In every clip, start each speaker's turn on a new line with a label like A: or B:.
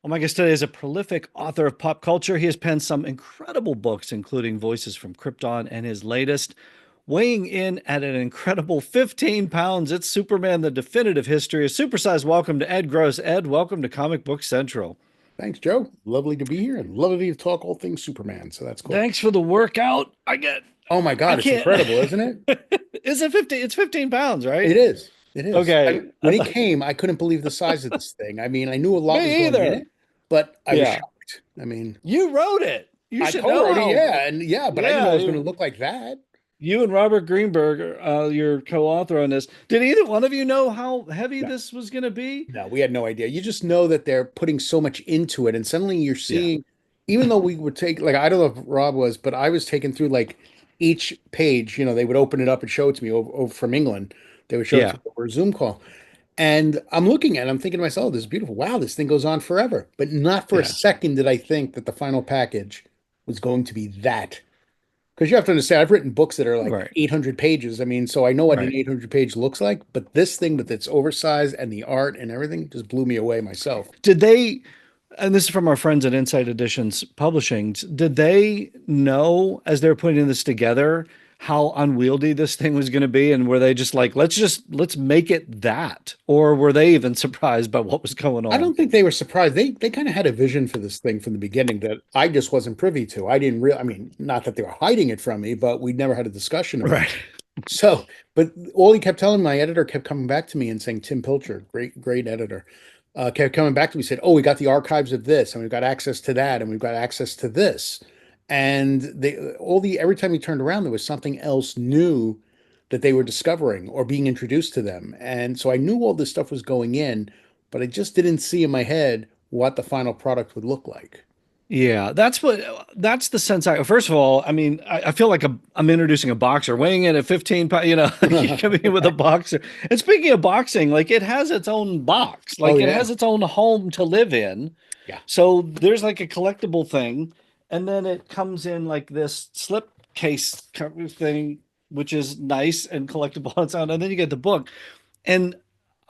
A: Well, my guest today is a prolific author of pop culture. He has penned some incredible books, including Voices from Krypton and his latest. Weighing in at an incredible 15 pounds, it's Superman, the definitive history. A supersized welcome to Ed Gross. Ed, welcome to Comic Book Central.
B: Thanks, Joe. Lovely to be here and lovely to talk all things Superman. So that's cool.
A: Thanks for the workout.
B: Oh my
A: I
B: God, it's
A: can't.
B: incredible, isn't it?
A: Is it 15? It's 15 pounds, right?
B: It is. It is.
A: Okay.
B: When it came, I couldn't believe the size of this thing. I mean, I knew a lot was
A: Me
B: going in
A: either.
B: it, but I was
A: Yeah.
B: shocked. I mean,
A: You wrote it. You
B: I
A: should know
B: co-wrote it,
A: how.
B: yeah, and yeah, but I didn't know it was going to look like that.
A: You and Robert Greenberg, your co-author on this. Did either one of you know how heavy
B: No,
A: this was going to be?
B: no, we had no idea. You just know that they're putting so much into it, and suddenly you're
A: Yeah.
B: seeing, even though we would take, like, I don't know if Rob was, but I was taking through like each page. They would open it up and show it to me over from England. They would show it to
A: Yeah.
B: me over a Zoom call. And I'm looking at it, I'm thinking to myself, this is beautiful. Wow, this thing goes on forever. But not for a
A: Yeah.
B: second did I think that the final package was going to be that. Because you have to understand, I've written books that are like
A: Right.
B: 800 pages. I mean, so I know what an
A: Right.
B: 800 page looks like, but this thing with its oversized and the art and everything just blew me away myself.
A: Did they, and this is from our friends at Insight Editions Publishing, did they know as they were putting this together how unwieldy this thing was going to be? And were they just like, let's make it that? Or were they even surprised by what was going
B: I
A: on?
B: don't think they were surprised. They kind of had a vision for this thing from the beginning that I just wasn't privy to. I didn't I mean, not that they were hiding it from me, but we never had a discussion about it.
A: Right.
B: So, but all he kept telling my editor kept coming back to me and saying, Tim Pilcher, great editor, kept coming back to me, said, "Oh, we got the archives of this, and we've got access to that, and we've got access to this." And every time he turned around, there was something else new that they were discovering or being introduced to them. And so I knew all this stuff was going in, but I just didn't see in my head what the final product would look like.
A: Yeah, that's the sense first of all, I mean, I feel like I'm introducing a boxer weighing in at 15 pounds, you come in with a boxer. And speaking of boxing, like it has its own box,
B: Oh
A: like it
B: yeah,
A: has its own home to live in.
B: yeah.
A: So there's like a collectible thing, and then it comes in like this slip case cover thing, which is nice and collectible on its own. And then you get the book. And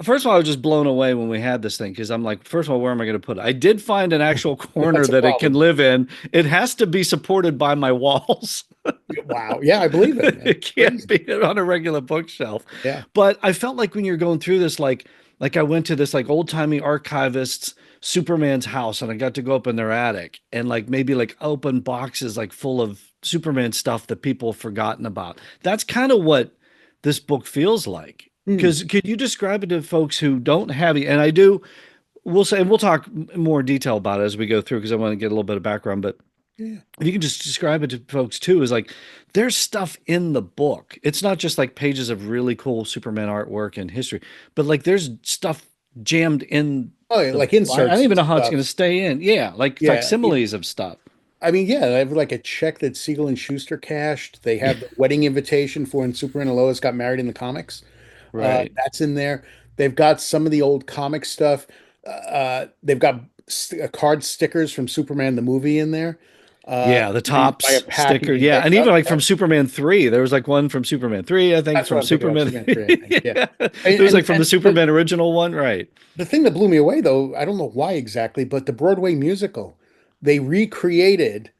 A: first of all, I was just blown away when we had this thing because I'm like, first of all, where am I going to put it? I did find an actual corner
B: That's a
A: that it can
B: problem.
A: live in. It has to be supported by my walls.
B: Wow. Yeah, I believe it. That's
A: It can't
B: crazy.
A: be on a regular bookshelf.
B: Yeah.
A: But I felt like when you're going through this, like I went to this like old timey archivist's Superman's house, and I got to go up in their attic and like maybe like open boxes like full of Superman stuff that people have forgotten about. That's kind of what this book feels like.
B: Hmm.
A: Because could you describe it to folks who don't have it? And I do, we'll say, and we'll talk more detail about it as we go through because I want to get a little bit of background. But
B: Yeah.
A: if you can just describe it to folks too, is like there's stuff in the book. It's not just like pages of really cool Superman artwork and history, but like there's stuff jammed in
B: Oh, yeah,
A: the.
B: like
A: I don't
B: inserts
A: even
B: and
A: know how it's
B: stuff.
A: going to stay in. Yeah, like
B: Yeah.
A: facsimiles of stuff.
B: I mean, yeah, I have like a check that Siegel and Schuster cashed. They have the wedding invitation for when Superman and Lois got married in the comics.
A: Right.
B: That's in there. They've got some of the old comic stuff. They've got card stickers from Superman the movie in there.
A: Yeah, the
B: You buy a
A: tops
B: pack and
A: sticker.
B: you
A: Yeah,
B: get
A: and even like
B: that.
A: from Superman 3, there was like one from Superman 3, I think,
B: That's what
A: from
B: I'm thinking of,
A: Superman.
B: Superman 3, I think. Yeah.
A: Yeah.
B: And,
A: It was like
B: and,
A: from the
B: and the,
A: Superman original one, right?
B: the thing that blew me away, though, I don't know why exactly, but the Broadway musical, they recreated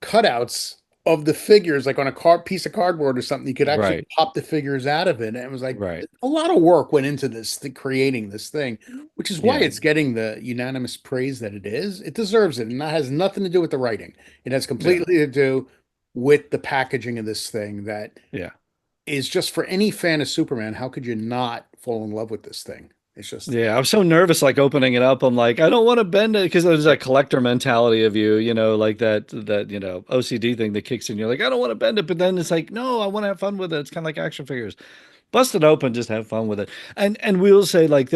B: cutouts of the figures, like on a piece of cardboard or something. You could actually
A: Right.
B: pop the figures out of it. And it was like
A: Right.
B: a lot of work went into this, creating this thing, which is why
A: Yeah.
B: it's getting the unanimous praise that it is. It deserves it. And that has nothing to do with the writing. It has
A: Yeah.
B: completely to do with the packaging of this thing that
A: Yeah.
B: is just for any fan of Superman. How could you not fall in love with this thing? It's just,
A: Yeah, I'm so nervous like opening it up. I'm like, I don't want to bend it because there's that collector mentality of you, like that OCD thing that kicks in. You're like, I don't want to bend it, but then it's like, no, I want to have fun with it. It's kind of like action figures. Bust it open, just have fun with it. And we will say like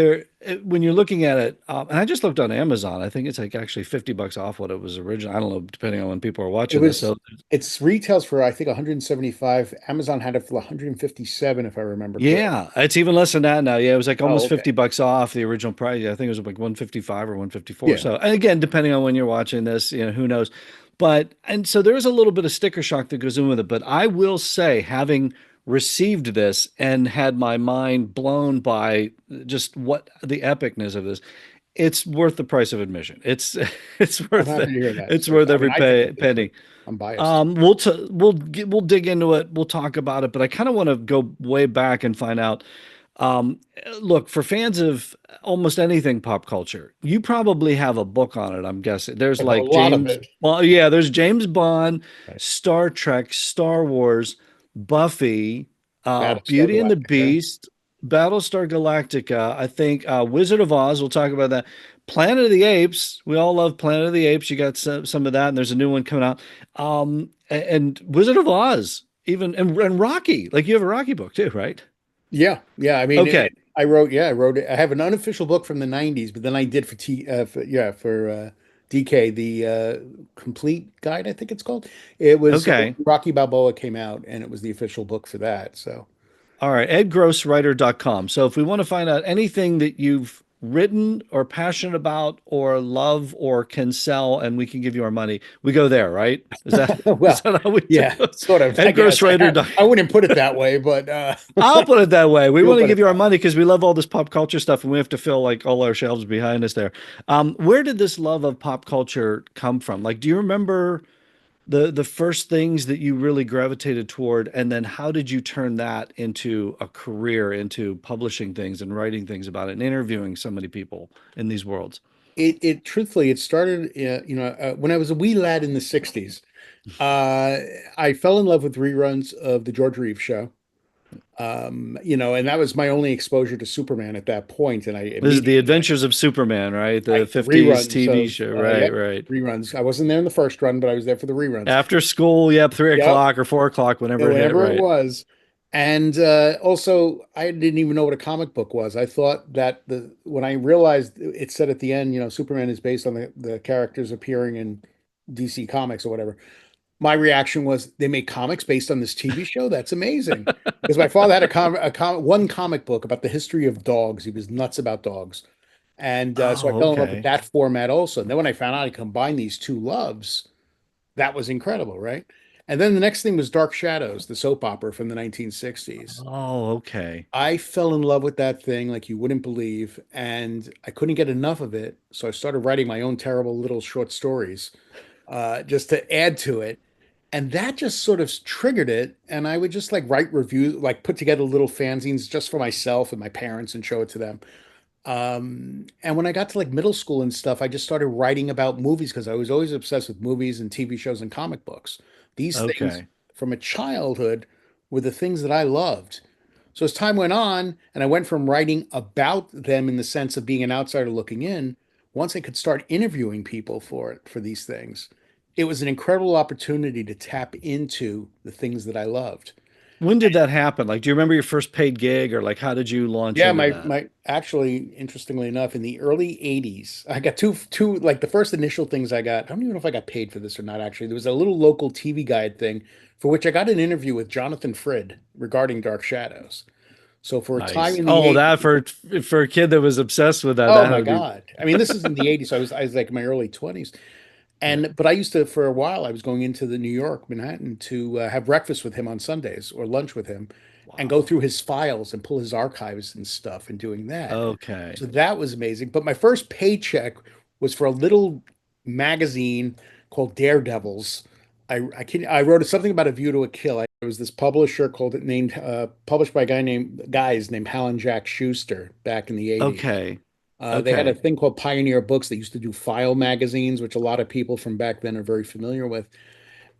A: when you're looking at it, and I just looked on Amazon. I think it's like actually $50 off what it was original. I don't know, depending on when people are
B: it
A: watching this.
B: was,
A: So
B: it's retails for, I think, 175. Amazon had it for 157, if I remember correctly.
A: yeah, it's even less than that now. Yeah, it was like
B: Oh,
A: almost
B: okay.
A: $50 off the original price. I think it was like 155 or 154.
B: Yeah.
A: So, and again, depending on when you're watching this, who knows. But and so there is a little bit of sticker shock that goes in with it. But I will say, having received this and had my mind blown by just what the epicness of this, it's worth the price of admission. It's it's
B: I'm
A: worth
B: happy
A: it.
B: to hear that.
A: It's
B: So,
A: worth
B: I mean,
A: every
B: I think it is, but
A: penny.
B: I'm biased.
A: We'll dig into it. We'll talk about it, but I kind of want to go way back and find out. Um, Look, for fans of almost anything pop culture, you probably have a book on it, I'm guessing. There's
B: I have a
A: like
B: lot of
A: James,
B: it.
A: well, yeah, there's James Bond,
B: Right.
A: Star Trek, Star Wars, Buffy,
B: Battlestar
A: Beauty and the
B: Galactica.
A: Beast, Battlestar Galactica, I think Wizard of Oz, we'll talk about that. Planet of the Apes, we all love Planet of the Apes. You got some of that, and there's a new one coming out. And Wizard of Oz, even and Rocky, like you have a Rocky book too, right?
B: Yeah, yeah. I mean,
A: Okay.
B: I wrote it. I have an unofficial book from the '90s, but then I did for DK the complete guide, I think it's called. It was
A: Okay.
B: Rocky Balboa came out, and it was the official book for that. So
A: All right. EdGrossWriter.com. So if we want to find out anything that you've written or passionate about or love or can sell and we can give you our money, we go there, right? Is
B: well,
A: that how we do
B: yeah,
A: it?
B: sort of. I guess
A: EdGrossWriter.com.
B: I wouldn't put it that way, but
A: I'll put it that way. We
B: you'll
A: want to
B: put
A: give
B: it
A: you our
B: that way.
A: money because we love all this pop culture stuff and we have to fill like all our shelves behind us there. Where did this love of pop culture come from? Like, do you remember the first things that you really gravitated toward, and then how did you turn that into a career, into publishing things and writing things about it and interviewing so many people in these worlds?
B: It truthfully, it started, when I was a wee lad in the '60s. Uh, I fell in love with reruns of the George Reeves show. And that was my only exposure to Superman at that point. And I
A: This is the
B: immediately went,
A: Adventures of Superman, right? The
B: right, the
A: 50s
B: reruns
A: TV
B: of,
A: show. Right,
B: yep,
A: right.
B: reruns. I wasn't there in the first run, but I was there for the reruns.
A: After school, yep, three
B: Yep,
A: o'clock or 4 o'clock, whenever it hit,
B: whenever it
A: right?
B: was. And also, I didn't even know what a comic book was. I thought that when I realized it said at the end, Superman is based on the characters appearing in DC Comics or whatever. My reaction was they make comics based on this TV show. That's amazing. Because my father had one comic book about the history of dogs. He was nuts about dogs. And so I
A: Oh,
B: fell in love with
A: okay.
B: that format also. And then when I found out I combined these two loves, that was incredible, right? And then the next thing was Dark Shadows, the soap opera from the 1960s.
A: Oh, okay.
B: I fell in love with that thing like you wouldn't believe, and I couldn't get enough of it. So I started writing my own terrible little short stories just to add to it. And that just sort of triggered it. And I would just like write reviews, like put together little fanzines just for myself and my parents and show it to them. And when I got to like middle school and stuff, I just started writing about movies because I was always obsessed with movies and TV shows and comic books. These things
A: Okay.
B: from a childhood were the things that I loved. So as time went on, and I went from writing about them in the sense of being an outsider looking in, once I could start interviewing people for these things, it was an incredible opportunity to tap into the things that I loved.
A: When did that happen? Like, do you remember your first paid gig or like how did you launch
B: Yeah,
A: into that?
B: my actually, interestingly enough, in the early '80s, I got two like the first initial things I got. I don't even know if I got paid for this or not, actually. There was a little local TV guide thing for which I got an interview with Jonathan Frid regarding Dark Shadows. So for a time
A: Nice.
B: in the
A: Oh, that
B: '80s,
A: for a kid that was obsessed with that,
B: oh
A: that
B: my
A: had to be
B: God. I mean, this is in the '80s, so I was like in my early 20s.
A: yeah.
B: But I used to, for a while, I was going into the New York, Manhattan, to have breakfast with him on Sundays or lunch with him and go
A: Wow.
B: through his files and pull his archives and stuff and doing that.
A: Okay.
B: So that was amazing. But my first paycheck was for a little magazine called Daredevils. I wrote something about A View to a Kill. It was this publisher called it named published by a guys named Hal and Jack Schuster back in the '80s.
A: Okay.
B: They had a
A: Okay.
B: thing called Pioneer Books that used to do file magazines, which a lot of people from back then are very familiar with.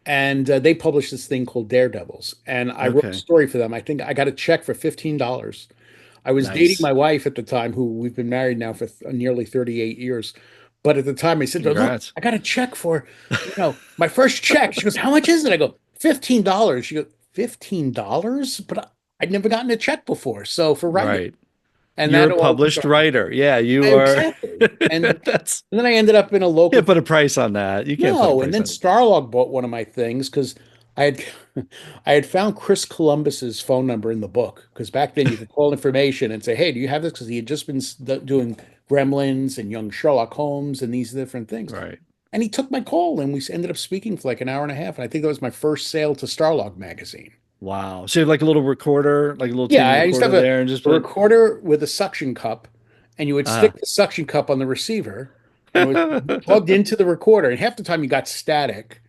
B: And they published this thing called Daredevils. And I wrote a
A: Okay.
B: story for them. I think I got a check for $15. I was dating
A: Nice.
B: my wife at the time, who we've been married now for nearly 38 years. But at the time, I said, "Look,
A: Congrats.
B: I got a check for, my first check." She goes, "How much is it?" I go, $15. She goes, $15? But I'd never gotten a check before. So for writing,
A: Right.
B: and
A: You're
B: that
A: a
B: all
A: published
B: started.
A: writer. Yeah, you are.
B: Exactly.
A: That's
B: And then I ended up in a
A: you
B: local.
A: can't put a price on that. You can't put a
B: No, and
A: price
B: then
A: on it.
B: Starlog bought one of my things because I had I had found Chris Columbus's phone number in the book because back then you could call information and say, "Hey, do you have this?" Because he had just been doing Gremlins and Young Sherlock Holmes and these different things.
A: Right.
B: And he took my call, and we ended up speaking for like an hour and a half. And I think that was my first sale to Starlog magazine.
A: Wow. So you have like a little recorder, like a little
B: Yeah,
A: teeny
B: I used to
A: recorder
B: have
A: there, and just
B: a
A: put
B: recorder with a suction cup, and you would
A: Uh,
B: stick the suction cup on the receiver, and it was plugged into the recorder. And half the time you got static,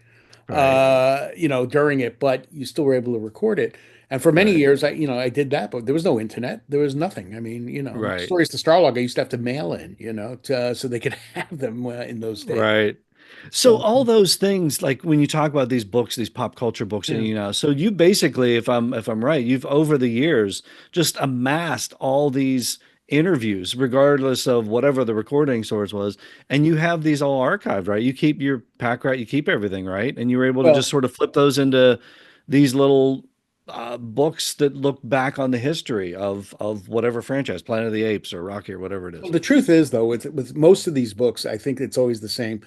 A: right,
B: during it, but you still were able to record it. And for many
A: right,
B: years, I did that, but there was no internet. There was nothing. I mean,
A: right.
B: stories to Starlog, I used to have to mail in, so they could have them in those days.
A: Right. So
B: So,
A: all those things, like when you talk about these books, these pop culture books, and
B: yeah.
A: so you basically, if I'm right, you've over the years just amassed all these interviews, regardless of whatever the recording source was, and you have these all archived, right? You keep your pack right, you keep everything, right? And you were able to just
B: Well,
A: sort of flip those into these little books that look back on the history of whatever franchise, Planet of the Apes or Rocky or whatever it
B: Well,
A: is.
B: the truth is, though, with most of these books, I think it's always the same.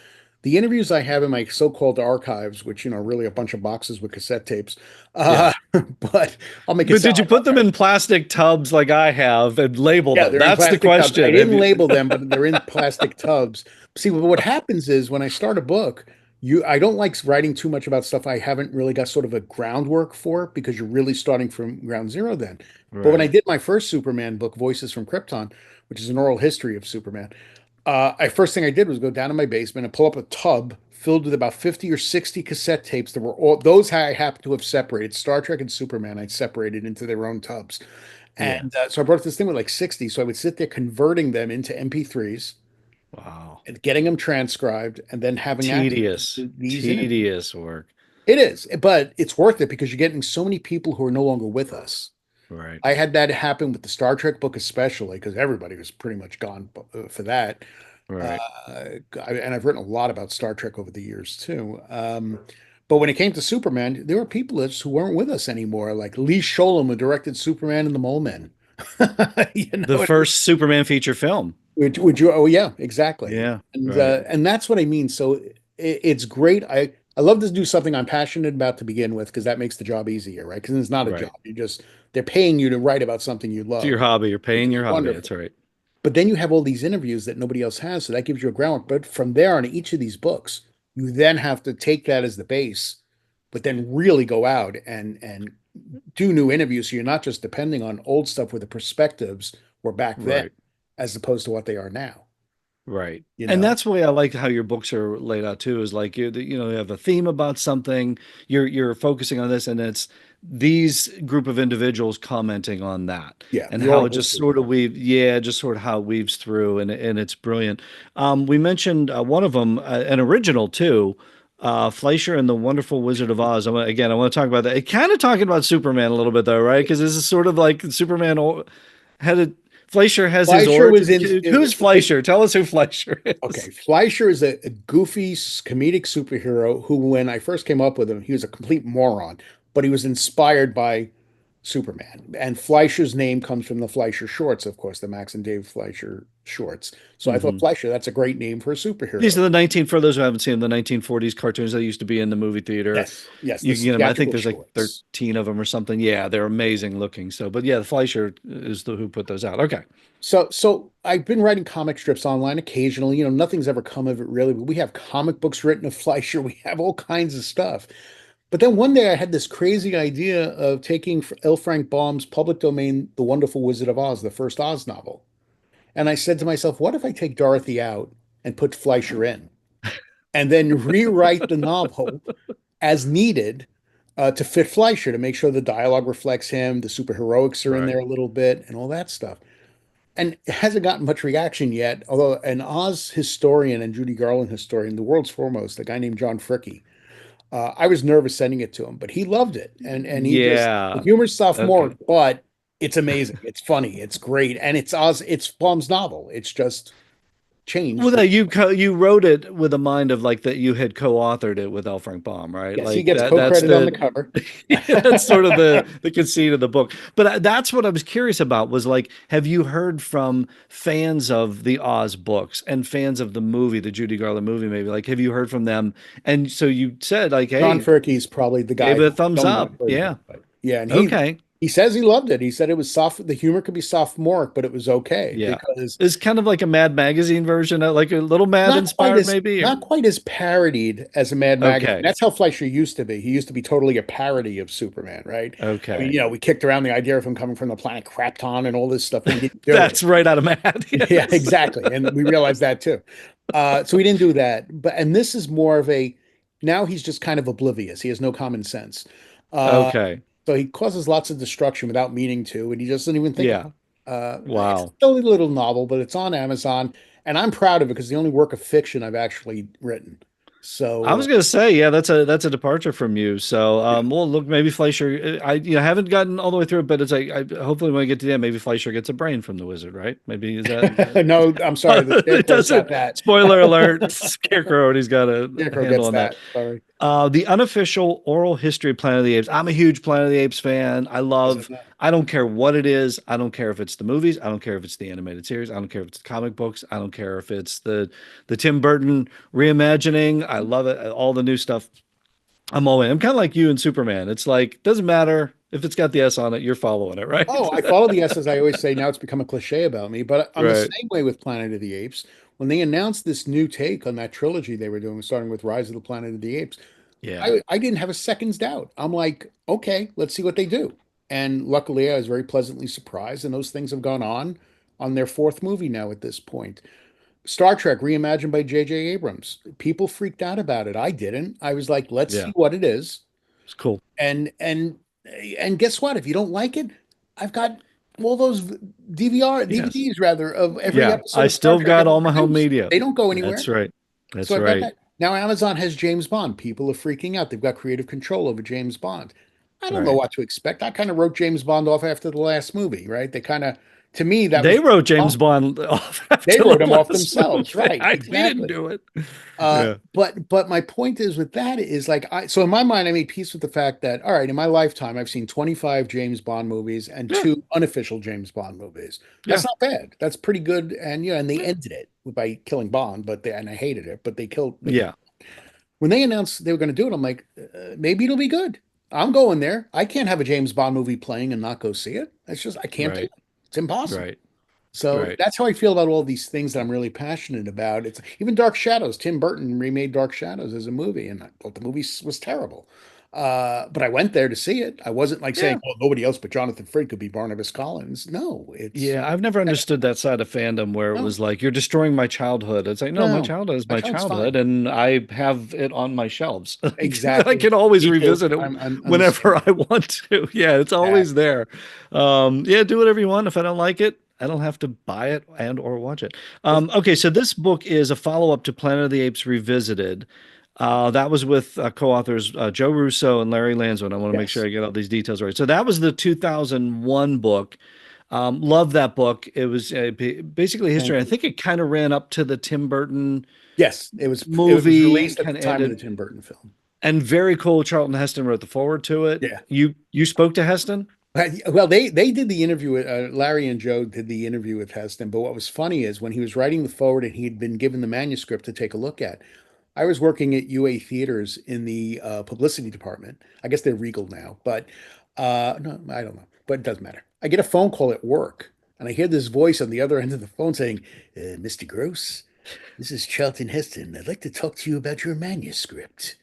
B: The interviews I have in my so-called archives, which, are really a bunch of boxes with cassette tapes,
A: Yeah.
B: but I'll make it
A: But
B: sound
A: did you
B: like
A: put them in plastic tubs like I have and label
B: yeah,
A: them?
B: they're in
A: That's the
B: plastic tubs. I
A: question. Have
B: didn't
A: you?
B: label them, but they're in plastic tubs. See, what happens is when I start a book, I don't like writing too much about stuff I haven't really got sort of a groundwork for because you're really starting from ground zero then. But when I
A: Right.
B: did my first Superman book, Voices from Krypton, which is an oral history of Superman, I first thing I did was go down to my basement and pull up a tub filled with about 50 or 60 cassette tapes that were all those I happened to have separated. Star Trek and Superman, I separated into their own tubs.
A: Yeah.
B: And so I brought this thing with like 60. So I would sit there converting them into MP3s
A: Wow.
B: and getting them transcribed and then having access
A: Tedious,
B: to these interviews.
A: tedious work.
B: It is, but it's worth it because you're getting so many people who are no longer with us.
A: Right.
B: I had that happen with the Star Trek book, especially because everybody was pretty much gone for that. Uh,
A: Right.
B: and I've written a lot about Star Trek over the years too. But when it came to Superman, there were people who weren't with us anymore, like Lee Sholem, who directed Superman and the Mole Men. You
A: The
B: know,
A: first Superman feature film.
B: would you? Oh yeah, exactly.
A: Yeah.
B: And
A: Right.
B: that's what I mean. So it's great. I love to do something I'm passionate about to begin with because that makes the job easier, right? Because it's not a job.
A: Right.
B: They're paying you to write about something you
A: To your
B: love,
A: hobby. You're
B: which
A: paying
B: is
A: your hobby.
B: wonderful.
A: That's right.
B: But then you have all these interviews that nobody else has, so that gives you a groundwork. But from there on each of these books, you then have to take that as the base, but then really go out and do new interviews. So you're not just depending on old stuff where the perspectives were back then,
A: Right.
B: as opposed to what they are now.
A: Right.
B: You
A: And
B: know?
A: that's the way I like how your books are laid out too, is like you have a theme about something, you're focusing on this, and it's these group of individuals commenting on that
B: Yeah,
A: and
B: the
A: how
B: oral
A: it just
B: history.
A: sort of just sort of how it weaves through, and it's brilliant. We mentioned one of them, an original too, Fleischer and the Wonderful Wizard of Oz. I want to talk about that. Kind of talking about Superman a little bit though, right? Because this is sort of like Superman had a Fleischer has his
B: Fleischer was
A: origin.
B: in.
A: Who's Fleischer? Tell us who Fleischer
B: Okay,
A: is.
B: Fleischer is a goofy comedic superhero who, when I first came up with him, he was a complete moron, but he was inspired by Superman. And Fleischer's name comes from the Fleischer shorts, of course, the Max and Dave Fleischer shorts. So I thought
A: Hmm.
B: Fleischer, that's a great name for a
A: These
B: superhero.
A: are for those who haven't seen them, the 1940s cartoons that used to be in the movie theater.
B: Yes, yes,
A: You
B: this
A: can
B: is
A: get them. I think
B: theatrical
A: there's like
B: shorts.
A: 13 of them or something. Yeah, they're amazing looking. So, but yeah, the Fleischer is the who put those out. Okay.
B: So I've been writing comic strips online occasionally. Nothing's ever come of it really, but we have comic books written of Fleischer. We have all kinds of stuff. But then one day I had this crazy idea of taking L. Frank Baum's public domain, The Wonderful Wizard of Oz, the first Oz novel. And I said to myself, what if I take Dorothy out and put Fleischer in and then rewrite the novel as needed to fit Fleischer to make sure the dialogue reflects him, the superheroics are in
A: Right.
B: there a little bit, and all that stuff. And it hasn't gotten much reaction yet, although an Oz historian and Judy Garland historian, the world's foremost, a guy named John Fricke, I was nervous sending it to him, but he loved it. And the
A: Yeah.
B: humor's sophomore,
A: Okay.
B: but it's amazing. It's funny. It's great. And it's Baum's novel. It's just
A: Well,
B: changed.
A: no, you wrote it with a mind of like that you had co-authored it with L. Frank Baum, right?
B: Yes, he
A: Like
B: gets
A: that's
B: co-credit on the cover.
A: that's sort of the conceit of the book. But that's what I was curious about was like, have you heard from fans of the Oz books and fans of the movie, the Judy Garland movie, maybe? Like, have you heard from them? And so you said like,
B: John
A: hey,
B: Fricke's probably the guy
A: gave it
B: who
A: a thumbs
B: don't know
A: up.
B: it very
A: Yeah.
B: well, but yeah, and
A: Okay.
B: He says he loved it. He said it was soft. The humor could be sophomoric, but it was okay
A: Yeah.
B: because
A: It's kind of like a Mad Magazine version, like a little Mad inspired, maybe.
B: not quite as parodied as a Mad Magazine.
A: Okay.
B: That's how Fleischer used to be. He used to be totally a parody of Superman, right? I mean,
A: Okay.
B: we kicked around the idea of him coming from the planet Krypton and all this stuff, but he didn't do it.
A: That's right out of Mad.
B: Yeah,
A: Yes.
B: exactly. And we realized that too. So we didn't do that. And this is more of a, now he's just kind of oblivious. He has no common sense. Uh,
A: Okay.
B: so he causes lots of destruction without meaning to, and he just doesn't even think
A: Yeah.
B: about it. It's a
A: Wow.
B: silly little novel, but it's on Amazon, and I'm proud of it because it's the only work of fiction I've actually written.
A: I
B: So
A: was gonna say, yeah, that's a departure from you. So,
B: yeah.
A: well, look, maybe Fleischer. I haven't gotten all the way through it, but it's like, hopefully when I get to the end, maybe Fleischer gets a brain from the wizard, right? Maybe is that
B: No, I'm sorry, the
A: it
B: Scarecrow's got
A: doesn't.
B: that.
A: Spoiler alert: Scarecrow, and he's got a
B: Scarecrow
A: handle
B: gets
A: on that.
B: that. Sorry.
A: The unofficial oral history of Planet of the Apes. I'm a huge Planet of the Apes fan.
B: Doesn't know.
A: I don't care what it is. I don't care if it's the movies. I don't care if it's the animated series. I don't care if it's the comic books. I don't care if it's the Tim Burton reimagining. I love it. All the new stuff. I'm all in. I'm kind of like you and Superman. It's like, doesn't matter if it's got the S on it, you're following it, right?
B: Oh, I follow the S, as I always say. Now it's become a cliche about me, but I'm the
A: Right.
B: same way with Planet of the Apes. When they announced this new take on that trilogy they were doing, starting with Rise of the Planet of the Apes,
A: Yeah.
B: I didn't have a second's doubt. I'm like, okay, let's see what they do. And luckily, I was very pleasantly surprised. And those things have gone on their fourth movie now at this point. Star Trek reimagined by J.J. Abrams. People freaked out about it. I didn't. I was like, let's see
A: Yeah.
B: what it is.
A: It's cool.
B: And and guess what? If you don't like it, I've got all those
A: Yes.
B: DVDs rather of every
A: Yeah.
B: episode
A: I
B: of Star
A: still
B: Trek
A: got
B: ever
A: all my home
B: produced.
A: media.
B: They don't go
A: That's
B: anywhere.
A: right.
B: So
A: That's
B: I've got
A: right.
B: that. Now Amazon has James Bond. People are freaking out. They've got creative control over James Bond. I don't know
A: Right.
B: what to expect. I kind of wrote James Bond off after the last movie, right? They kind of, to me, that
A: They
B: was
A: wrote James
B: Bond.
A: Bond off
B: They
A: after the
B: wrote him off
A: last
B: themselves,
A: movie.
B: right?
A: We didn't
B: Exactly.
A: do it. Yeah.
B: But my point is with that is like so in my mind I made peace with the fact that all right, in my lifetime I've seen 25 James Bond movies and
A: Yeah.
B: two unofficial James Bond movies. That's
A: Yeah.
B: not bad. That's pretty good. And and they
A: Yeah.
B: ended it by killing Bond, but and I hated it, but they killed.
A: Yeah.
B: When they announced they were going to do it, I'm like, maybe it'll be good. I'm going there. I can't have a James Bond movie playing and not go see it. It's just I can't do
A: Right.
B: it. It's impossible.
A: Right.
B: So
A: Right.
B: that's how I feel about all these things that I'm really passionate about. It's even Dark Shadows. Tim Burton remade Dark Shadows as a movie, and I thought the movie was terrible. But I went there to see it. I wasn't like saying,
A: Yeah.
B: "Well, nobody else but Jonathan Frakes could be Barnabas Collins." No, it's
A: Yeah. I've never understood that side of fandom where it
B: no,
A: was like, you're destroying my childhood. It's like, no, my
B: no.
A: childhood is
B: My
A: my
B: child's fine.
A: childhood, and I have it on my shelves. I
B: Exactly.
A: can always
B: Me too.
A: revisit it
B: I'm the same
A: whenever
B: way.
A: I want to. Yeah. It's always
B: Exactly.
A: there. Yeah. Do whatever you want. If I don't like it, I don't have to buy it and or watch it.
B: Well,
A: Okay, so this book is a follow-up to Planet of the Apes Revisited. That was with co-authors Joe Russo and Larry Lansman. I want to make sure
B: yes.
A: I get all these details right. So that was the 2001 book. Love that book. It was basically history.
B: Thank
A: I
B: you.
A: think it kind of ran up to the Tim Burton
B: Yes, it was
A: movie,
B: released at the
A: kind of
B: time of the
A: ended,
B: Tim Burton film.
A: and very cool. Charlton Heston wrote the forward to it.
B: Yeah.
A: You spoke to Heston?
B: Well, they did the interview with Larry and Joe did the interview with Heston. But what was funny is when he was writing the forward and he had been given the manuscript to take a look at, I was working at UA Theaters in the publicity department. I guess they're Regal now, but no, I don't know. But it doesn't matter. I get a phone call at work, and I hear this voice on the other end of the phone saying, "Mr. Gross, this is Charlton Heston. I'd like to talk to you about your manuscript."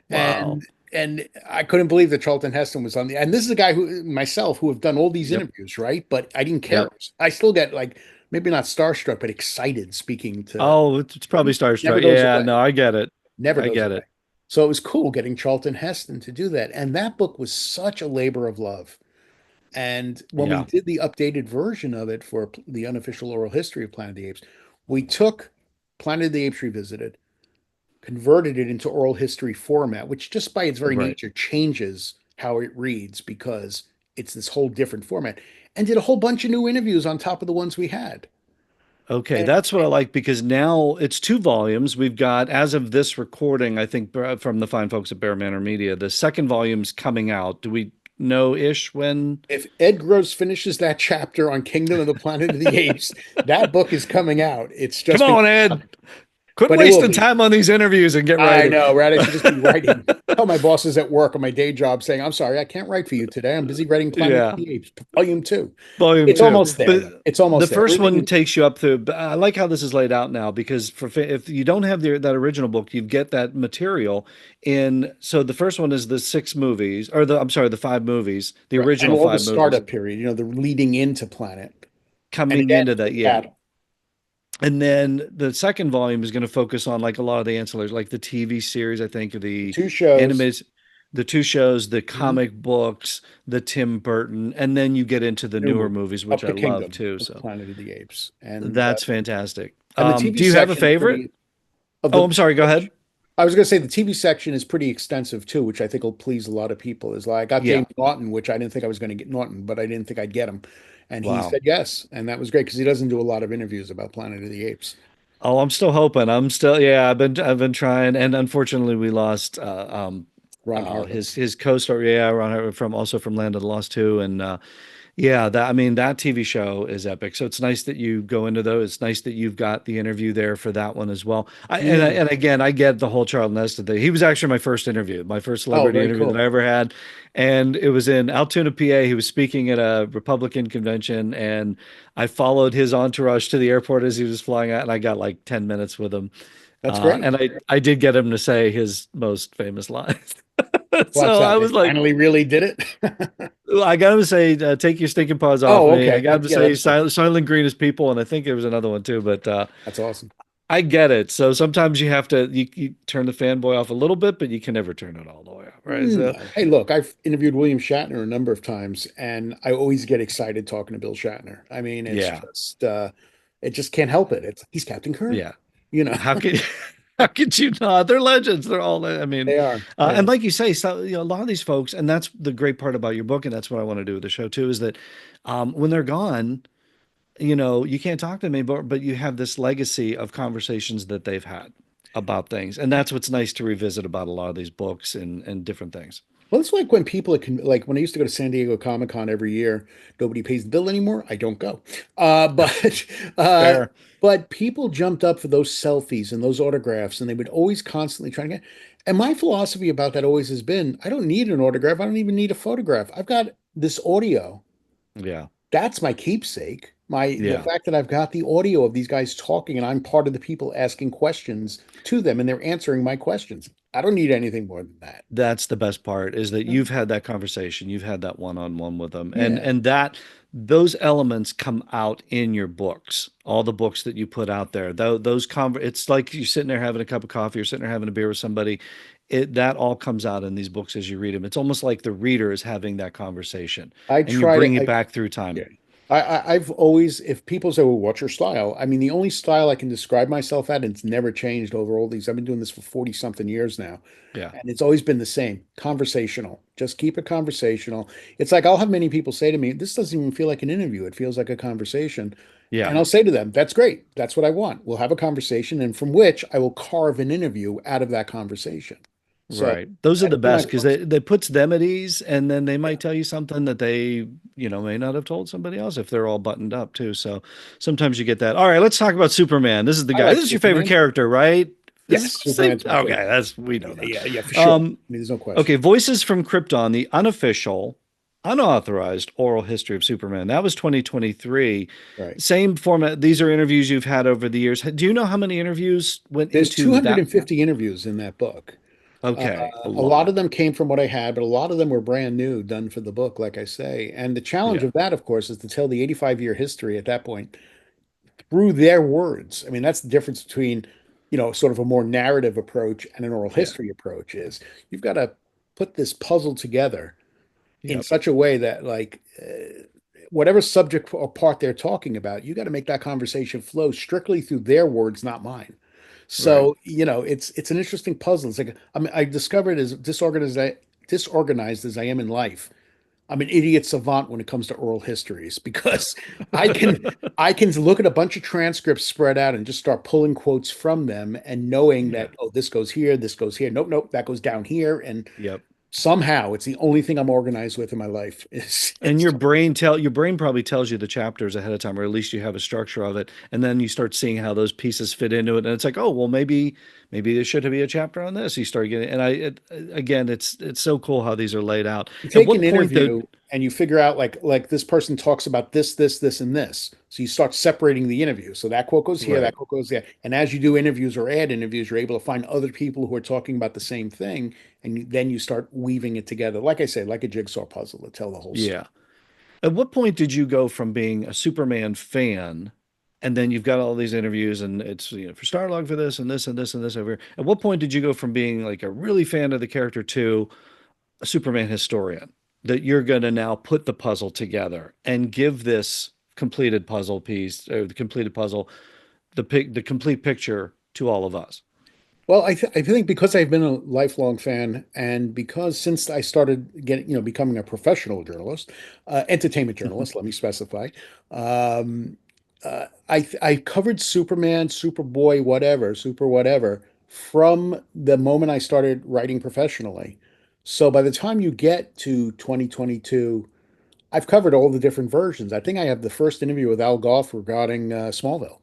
A: Wow.
B: And I couldn't believe that Charlton Heston was on the. And this is a guy who myself who have done all these
A: Yep.
B: interviews, right? But I didn't care.
A: Yep.
B: I still get like maybe not starstruck, but excited speaking to.
A: Oh, it's probably
B: Never
A: Starstruck.
B: goes
A: Yeah,
B: away.
A: no, I get it.
B: Never
A: I
B: goes
A: get
B: away.
A: it.
B: So it was cool getting Charlton Heston to do that. And that book was such a labor of love. And when we
A: Yeah.
B: did the updated version of it for the unofficial oral history of Planet of the Apes, we took Planet of the Apes Revisited, converted it into oral history format, which just by its very
A: Right.
B: nature changes how it reads because it's this whole different format, and did a whole bunch of new interviews on top of the ones we had.
A: Okay,
B: And
A: that's what I like because now it's two volumes. We've got, as of this recording, I think from the fine folks at Bear Manor Media, the second volume's coming out. Do we know ish when?
B: if Ed Gross finishes that chapter on Kingdom of the Planet of the Apes, that book is coming out. It's
A: Come
B: just been
A: on, Ed. Quit
B: but it will
A: wasting
B: be.
A: time on these interviews and get
B: I
A: writing.
B: know, right? I should just be writing. Tell my bosses at work on my day job saying, I'm sorry, I can't write for you today. I'm busy writing Planet of
A: Yeah.
B: the Apes, Volume 2.
A: Volume
B: It's
A: two,
B: almost there,
A: but
B: though. It's
A: the
B: almost there.
A: first one
B: Everything.
A: takes you up through. But I like how this is laid out now because if you don't have that original book, you get that material in. So the first one is the six movies, or the I'm sorry, the five movies, the
B: Right. And
A: original
B: all the
A: five movies
B: startup period, the leading into Planet. And
A: coming
B: again,
A: into that. Yeah,
B: battle.
A: and then the second volume is going to focus on like a lot of the ancillaries, like the TV series, I think, the
B: Two shows.
A: animes, the two shows, the
B: Mhm.
A: comic books, the Tim Burton, and then you get into the
B: New
A: newer
B: movie,
A: movies, which
B: Up
A: I
B: the
A: love
B: Kingdom
A: too.
B: of
A: So
B: Planet of the Apes.
A: that's fantastic.
B: And the TV
A: Do you have a
B: section is
A: favorite?
B: pretty of
A: Oh,
B: the
A: I'm sorry. Go ahead.
B: I was going to say the TV section is pretty extensive too, which I think will please a lot of people. Is like I got
A: Yeah.
B: James Norton, which I didn't think I was going to get Norton, but I didn't think I'd get him, and he
A: Wow.
B: said yes, and that was great because he doesn't do a lot of interviews about Planet of the Apes.
A: Oh, I'm still hoping. I'm still, yeah, I've been trying, and unfortunately, we lost
B: Ron Hartman.
A: his co-star, yeah, Ron Howard from Land of the Lost too, and yeah, that I mean that TV show is epic. So it's nice that you go into those. It's nice that you've got the interview there for that one as well.
B: Yeah.
A: And again, I get the whole Charlton Heston thing. He was actually my first interview, my first
B: Oh,
A: celebrity
B: very
A: interview that I
B: cool.
A: ever had, and it was in Altoona, PA. He was speaking at a Republican convention, and I followed his entourage to the airport as he was flying out, and I got like 10 minutes with him.
B: That's great.
A: And I did get him to say his most famous lines.
B: What's
A: So I
B: that? They
A: was like,
B: finally really did it.
A: I got him to say, "Take your stinking paws off
B: Oh,
A: me." I
B: okay.
A: got him to
B: Yeah,
A: say,
B: that's cool.
A: "Silent green is people," and I think there was another one too. But
B: That's awesome.
A: I get it. So sometimes you have to you turn the fanboy off a little bit, but you can never turn it all the way off, right? So
B: No. Hey, look, I've interviewed William Shatner a number of times, and I always get excited talking to Bill Shatner. I mean,
A: yeah,
B: it just can't help it. He's Captain Kirk,
A: yeah.
B: you know.
A: How could how could you not? They're legends. They're all. I mean,
B: They are. They
A: and
B: are.
A: like you say, so a lot of these folks, and that's the great part about your book, and that's what I want to do with the show too, is that when they're gone, you can't talk to them anymore, but you have this legacy of conversations that they've had about things. And that's what's nice to revisit about a lot of these books and different things.
B: Well, it's like when people can, like when I used to go to San Diego Comic Con every year, nobody pays the bill anymore. I don't go. But uh,
A: Fair.
B: but people jumped up for those selfies and those autographs, and they would always constantly try to get. And my philosophy about that always has been, I don't need an autograph. I don't even need a photograph. I've got this audio.
A: Yeah.
B: That's my keepsake. The
A: Yeah.
B: fact that I've got the audio of these guys talking, and I'm part of the people asking questions to them, and they're answering my questions. I don't need anything more than that.
A: That's the best part is that you've had that conversation, you've had that one-on-one with them, and
B: Yeah.
A: that those elements come out in your books, all the books that you put out there. It's like you're sitting there having a cup of coffee, or sitting there having a beer with somebody. That all comes out in these books as you read them. It's almost like the reader is having that conversation,
B: I
A: and you
B: try
A: bring
B: to.
A: it back through time.
B: Yeah. I've always, if people say, well, what's your style? I mean, the only style I can describe myself at, and it's never changed over all these, I've been doing this for 40 something years now,
A: Yeah.
B: and it's always been the same: conversational. Just keep it conversational. It's like I'll have many people say to me, this doesn't even feel like an interview. It feels like a conversation.
A: Yeah.
B: And I'll say to them, that's great. That's what I want. We'll have a conversation, and from which I will carve an interview out of that conversation. So
A: Right. Those are
B: that's
A: the
B: been my
A: best because
B: philosophy.
A: they puts them at ease, and then they
B: Yeah.
A: might tell you something that they, may not have told somebody else if they're all buttoned up too. So sometimes you get that. All right, let's talk about Superman. This is the
B: I
A: guy.
B: like
A: This is your favorite
B: Superman.
A: character, right?
B: Yes,
A: Same.
B: Superman's my
A: Okay,
B: favorite.
A: that's we know
B: Yeah,
A: that.
B: yeah, yeah, for sure. I
A: Um,
B: mean, there's no question.
A: okay, Voices from Krypton, the unofficial, unauthorized oral history of Superman. That was 2023.
B: Right.
A: Same format. These are interviews you've had over the years. Do you know how many interviews went
B: There's
A: into that?
B: 250 interviews in that book. Uh,
A: Okay, a
B: a lot
A: lot.
B: of them came from what I had, but a lot of them were brand new, done for the book, like I say. And the challenge
A: Yeah,
B: of that, of course, is to tell the 85-year history at that point through their words. I mean, that's the difference between, sort of a more narrative approach and an oral
A: yeah,
B: history approach is you've got to put this puzzle together in
A: yep,
B: such a way that, like, whatever subject or part they're talking about, you got to make that conversation flow strictly through their words, not mine.
A: right.
B: So, it's an interesting puzzle. It's like I discovered as disorganized as I am in life, I'm an idiot savant when it comes to oral histories because I can I can look at a bunch of transcripts spread out and just start pulling quotes from them and knowing
A: Yeah,
B: that, oh, this goes here, this goes here. Nope, nope, that goes down here. And
A: yep.
B: Somehow, it's the only thing I'm organized with in my life
A: And
B: is
A: your brain probably tells you the chapters ahead of time, or at least you have a structure of it, and then you start seeing how those pieces fit into it, and it's like, oh well, maybe there should be a chapter on this. You start getting, and again, it's so cool how these are laid out.
B: you
A: At
B: take
A: what
B: an
A: point though?
B: interview and you figure out like this person talks about this, and this. So you start separating the interview. So that quote goes here, that
A: Right.
B: quote goes there. And as you do interviews or add interviews, you're able to find other people who are talking about the same thing, and then you start weaving it together. Like I say, like a jigsaw puzzle to tell the whole story.
A: Yeah. At what point did you go from being a Superman fan, and then you've got all these interviews, and it's for Starlog for this and this and this and this over here. At what point did you go from being like a really fan of the character to a Superman historian? That you're going to now put the puzzle together and give this completed puzzle piece, or the completed puzzle, the complete picture to all of us.
B: Well, I think because I've been a lifelong fan, and because since I started getting, becoming a professional journalist, entertainment journalist, let me specify, um, I covered Superman, Superboy, whatever, Super whatever, from the moment I started writing professionally. So by the time you get to 2022, I've covered all the different versions. I think I have the first interview with Al Gough regarding Smallville.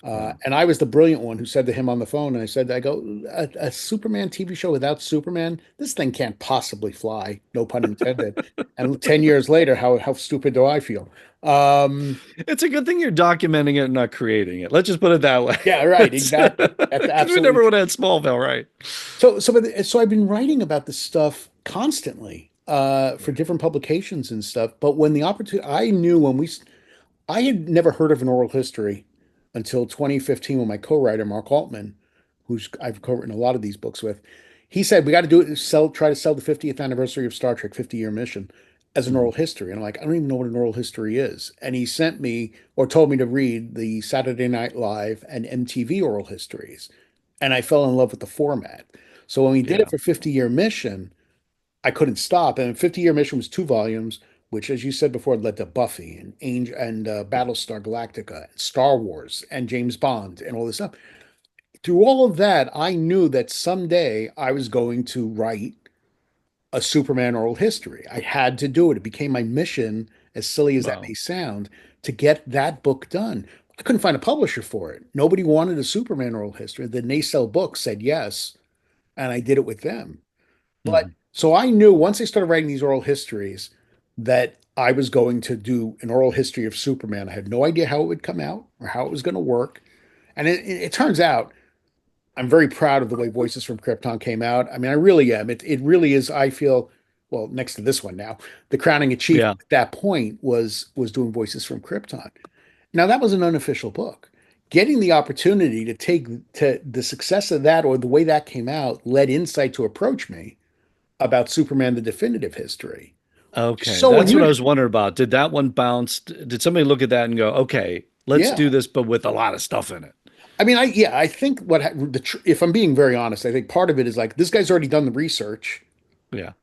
A: Wow.
B: And I was the brilliant one who said to him on the phone, and I go, a Superman TV show without Superman, this thing can't possibly fly, no pun intended. And 10 years later, how stupid do I feel? Um,
A: It's a good thing you're documenting it and not creating it. Let's just put it that way.
B: yeah, right,
A: It's
B: exactly. That's
A: because we
B: absolutely
A: never
B: true.
A: would have had Smallville, right?
B: So I've been writing about this stuff constantly for
A: Yeah.
B: different publications and stuff. But when the opportunity, I knew I had never heard of an oral history until 2015 when my co-writer Mark Altman, who's I've co-written a lot of these books with, he said we got to do it, try to sell the 50th anniversary of Star Trek 50-year mission as an
A: Mhm.
B: oral history. And I'm like, I don't even know what an oral history is. And he sent me or told me to read the Saturday Night Live and MTV oral histories. And I fell in love with the format. So when we did it
A: Yeah.
B: for 50-year mission, I couldn't stop. And 50-year mission was 2 volumes, which, as you said before, led to Buffy and Angel and Battlestar Galactica, and Star Wars, and James Bond, and all this stuff. Through all of that, I knew that someday I was going to write a Superman oral history. I had to do it. It became my mission, as silly as that
A: Wow.
B: may sound, to get that book done. I couldn't find a publisher for it. Nobody wanted a Superman oral history. The Nacelle Books said yes, and I did it with them. But
A: Mhm.
B: so I knew once I started writing these oral histories that I was going to do an oral history of Superman. I had no idea how it would come out or how it was going to work. And it turns out I'm very proud of the way Voices from Krypton came out. I mean, I really am. It really is, I feel, well, next to this one now, the crowning achievement
A: Yeah.
B: at that point was doing Voices from Krypton. Now that was an unofficial book. Getting the opportunity to take to the success of that or the way that came out led Insight to approach me about Superman, the definitive history.
A: Okay.
B: So
A: That's what I
B: unusual.
A: was wondering about. Did that one bounce? Did somebody look at that and go, okay, let's
B: Yeah.
A: do this, but with a lot of stuff in it?
B: I mean, yeah, I think if I'm being very honest, I think part of it is like this guy's already done the research.
A: Yeah.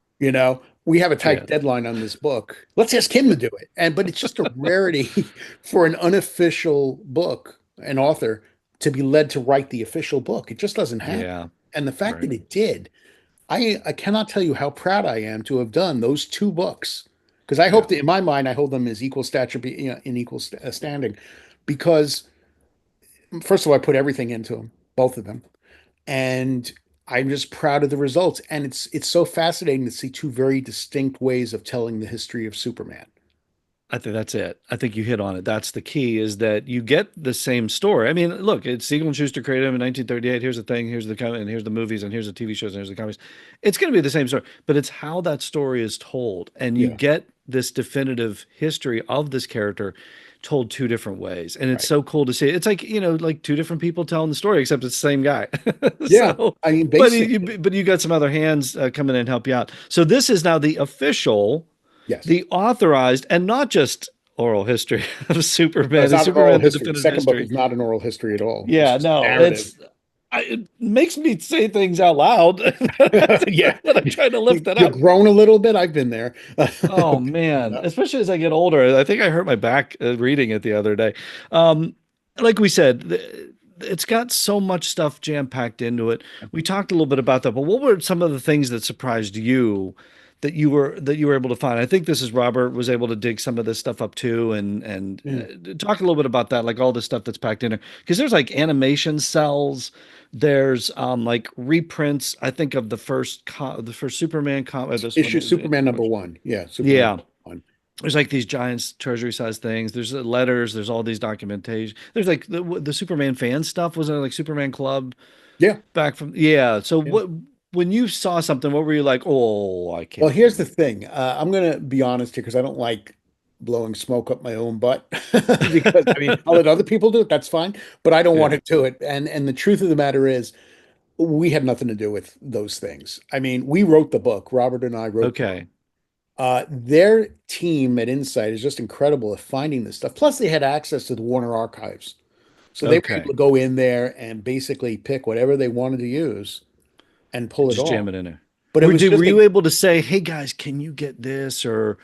B: We have a tight
A: Yeah.
B: deadline on this book. Let's ask him to do it. But it's just a rarity for an unofficial book, an author, to be led to write the official book. It just doesn't happen.
A: Yeah.
B: And the fact
A: Right.
B: that it did, I cannot tell you how proud I am to have done those 2 books. Because I
A: Yeah.
B: hope that in my mind, I hold them as equal stature, in equal standing. Because first of all, I put everything into them, both of them, and I'm just proud of the results. And it's so fascinating to see 2 very distinct ways of telling the history of Superman.
A: I think that's it. I think you hit on it. That's the key is that you get the same story. I mean, look, it's Siegel and Schuster created them in 1938. Here's the thing. Here's the comic, and here's the movies, and here's the TV shows, and here's the comics. It's going to be the same story, but it's how that story is told, and you
B: Yeah,
A: get this definitive history of this character told 2 different ways, and it's
B: right.
A: so cool to see. It's like like 2 different people telling the story, except it's the same guy.
B: Yeah,
A: So,
B: I mean,
A: but
B: basically,
A: but you got some other hands coming in and help you out. So this is now the official,
B: yes.
A: the authorized, and not just oral history of
B: No,
A: Superman
B: it's
A: and
B: not an oral
A: Superman the
B: history. The
A: definitive
B: second book
A: history.
B: is not an oral history at all. It's
A: Yeah,
B: just
A: no,
B: narrative.
A: it makes me say things out loud
B: Yeah,
A: when I'm trying to lift that
B: you're
A: up.
B: grown a little bit. I've been there.
A: Oh man,
B: Yeah,
A: especially as I get older. I think I hurt my back reading it the other day. Um, like we said, it's got so much stuff jam packed into it. We talked a little bit about that, but what were some of the things that surprised you that you were able to find? I think this is Robert was able to dig some of this stuff up too, and
B: Yeah.
A: talk a little bit about that, like all the stuff that's packed in there, because there's like animation cells. There's like reprints. I think of the first Superman comic. This one
B: Issue
A: is
B: Superman number one. Yeah, Superman
A: yeah.
B: one.
A: There's like these giant treasury size things. There's letters. There's all these documentation. There's like the Superman fan stuff. Wasn't it like Superman Club
B: Yeah.
A: back from? Yeah. So
B: Yeah.
A: what when you saw something, what were you like? Oh, I
B: Well,
A: can't
B: here's the
A: believe.
B: thing. I'm going to be honest here because I don't like blowing smoke up my own butt because I mean, I'll let other people do it. That's fine, but I don't want
A: Yeah.
B: to do it. And the truth of the matter is, we had nothing to do with those things. I mean, we wrote the book. Robert and I wrote the book.
A: Okay.
B: Their team at Insight is just incredible at finding this stuff. Plus, they had access to the Warner archives. So they were able
A: Okay.
B: to go in there and basically pick whatever they wanted to use and pull it
A: Just jam
B: off.
A: it in there.
B: But it was
A: Were
B: just
A: you
B: a,
A: able to say, hey guys, can you get this? Or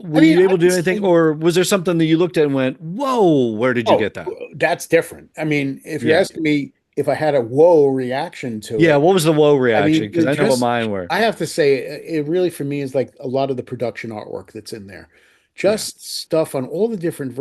B: I
A: were
B: mean,
A: you
B: I
A: able to
B: would
A: do anything?
B: say,
A: Or was there something that you looked at and went, whoa, where did you
B: oh,
A: get that?
B: that's different. I mean, if you're
A: Yeah.
B: asking me if I had a whoa reaction to
A: Yeah.
B: it,
A: What was the whoa
B: I
A: reaction?
B: mean,
A: Because
B: it
A: I know what
B: just,
A: mine were.
B: I have to say, it really for me is like a lot of the production artwork that's in there.
A: Yeah.
B: Just stuff on all the different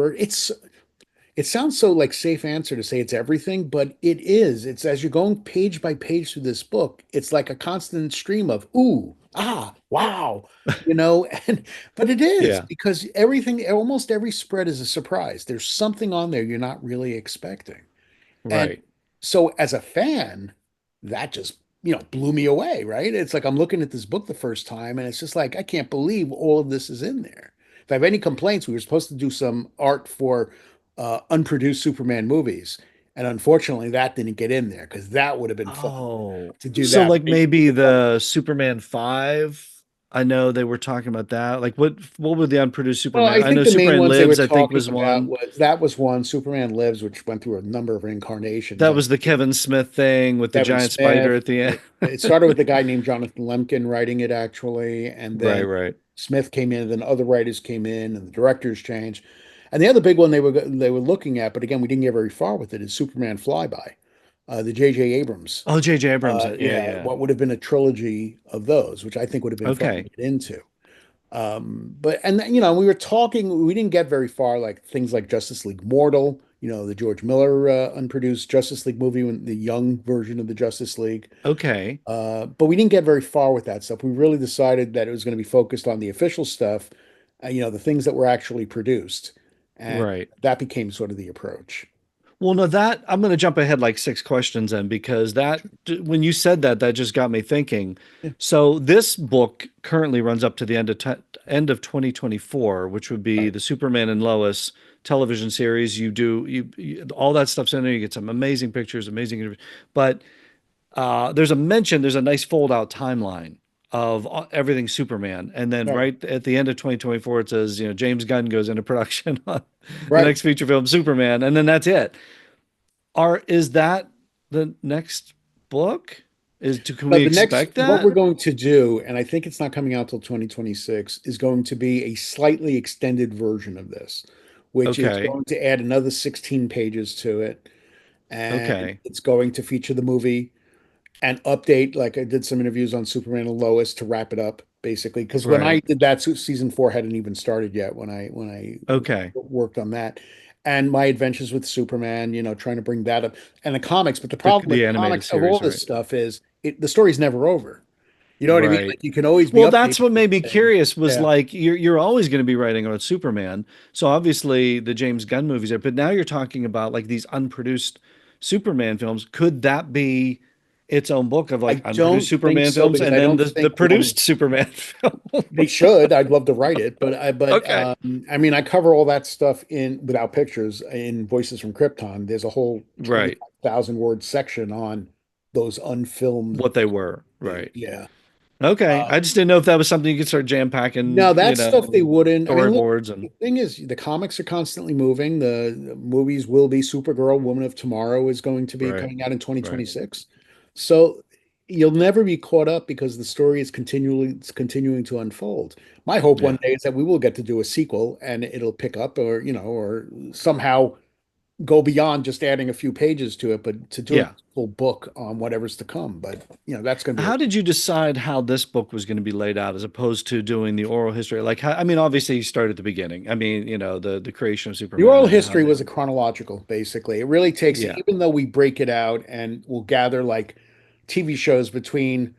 B: it sounds so like safe answer to say it's everything, but it is. It's as you're going page by page through this book, it's like a constant stream of ooh, ah, wow, and but it is
A: Yeah.
B: because everything, almost every spread is a surprise. There's something on there you're not really expecting. And
A: Right.
B: so as a fan, that just, blew me away, right? It's like I'm looking at this book the first time and it's just like, I can't believe all of this is in there. If I have any complaints, we were supposed to do some art for unproduced Superman movies. And unfortunately, that didn't get in there because that would have been fun
A: Oh,
B: to do
A: so
B: that.
A: like maybe the Superman 5. I know they were talking about that. Like what were the unproduced
B: Well,
A: Superman?
B: I
A: I
B: think
A: know
B: the main
A: Superman
B: ones they were
A: Lives, I think
B: talking
A: was
B: about
A: one.
B: was that was one, Superman Lives, which went through a number of incarnations.
A: That
B: And
A: was the Kevin Smith thing with the
B: Kevin
A: giant spider
B: Smith.
A: at the end.
B: It started with the guy named Jonathan Lemkin writing it actually, and
A: Right,
B: then
A: right.
B: Smith came in, and then other writers came in, and the directors changed. And the other big one they were looking at, but again, we didn't get very far with it, is Superman Flyby, the J.J. Abrams.
A: Oh, J.J. Abrams. Yeah,
B: Yeah,
A: yeah.
B: what would have been a trilogy of those, which I think would have been fun to
A: Okay.
B: get into. But and we were talking, we didn't get very far, like things like Justice League Mortal, the George Miller unproduced Justice League movie, the young version of the Justice League.
A: Okay.
B: But we didn't get very far with that stuff. We really decided that it was going to be focused on the official stuff, the things that were actually produced, and
A: Right.
B: that became sort of the approach.
A: Well, no, that I'm going to jump ahead like six questions then because when you said that, that just got me thinking.
B: Yeah,
A: So this book currently runs up to the end of 2024, which would be
B: right,
A: the Superman and Lois television series. All that stuff's in there. You get some amazing pictures, amazing interviews. But there's a nice fold out timeline of everything Superman, and then
B: right,
A: right at the end of 2024, it says James Gunn goes into production on the
B: right.
A: next feature film, Superman, and then that's it. Is that the next book? Can we
B: But the next,
A: expect
B: what
A: that?
B: we're going to do, and I think it's not coming out till 2026, is going to be a slightly extended version of this, which is
A: Okay.
B: going to add another 16 pages to it. And
A: Okay.
B: it's going to feature the movie and update, like I did some interviews on Superman and Lois to wrap it up, basically. Because when I
A: Right.
B: did that, season four hadn't even started yet when I
A: Okay.
B: worked on that. And my adventures with Superman, trying to bring that up and the comics. But the problem with
A: The animated
B: comics of all
A: series,
B: this
A: right?
B: stuff is the story's never over. You know what I mean?
A: Right.
B: Like you can always be
A: Well, that's
B: updating
A: what made me
B: things.
A: curious was
B: Yeah.
A: like you're always going to be writing about Superman. So obviously the James Gunn movies are, but now you're talking about like these unproduced Superman films. Could that be its own book of
B: I
A: like unproduced
B: don't think
A: Superman
B: so
A: films
B: because
A: and
B: I
A: then
B: don't
A: the
B: think one.
A: produced Superman film?
B: They should. I'd love to write it, but
A: Okay.
B: I mean, I cover all that stuff in without pictures in Voices from Krypton. There's a whole
A: Right.
B: 25,000 word section on those unfilmed.
A: What they were. Right.
B: Yeah.
A: Okay.
B: Uh,
A: I just didn't know if that was something you could start jam packing,
B: Now that stuff they wouldn't. I mean, look,
A: storyboards
B: the
A: and
B: thing is, the comics are constantly moving. The movies will be Supergirl, Woman of Tomorrow is going to be
A: right.
B: coming out in
A: Right.
B: 2026. So you'll never be caught up because the story is continuing to unfold. My hope one
A: Yeah.
B: day is that we will get to do a sequel and it'll pick up or somehow go beyond just adding a few pages to it, but to do a
A: Yeah.
B: full book on whatever's to come. But that's going to be
A: How did you decide how this book was going to be laid out as opposed to doing the oral history? Like, I mean, obviously you start at the beginning. I mean, the creation of
B: the
A: Superman
B: oral
A: and how
B: history
A: they,
B: was a chronological, basically. It really takes it,
A: yeah,
B: even though we break it out and we'll gather like TV shows between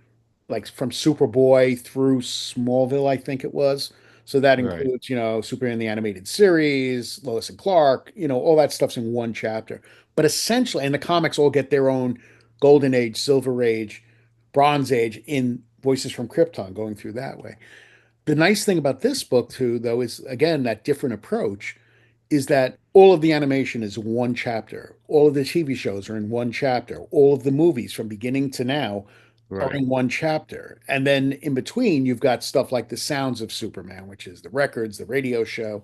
B: like from Superboy through Smallville, I think it was. So that
A: right,
B: includes, Superman the animated series, Lois and Clark, all that stuff's in one chapter. But essentially, and the comics all get their own Golden Age, Silver Age, Bronze Age in Voices from Krypton going through that way. The nice thing about this book, too, though, is again that different approach is that all of the animation is one chapter. All of the TV shows are in one chapter. All of the movies from beginning to now are
A: right,
B: in one chapter. And then in between, you've got stuff like The Sounds of Superman, which is the records, the radio show,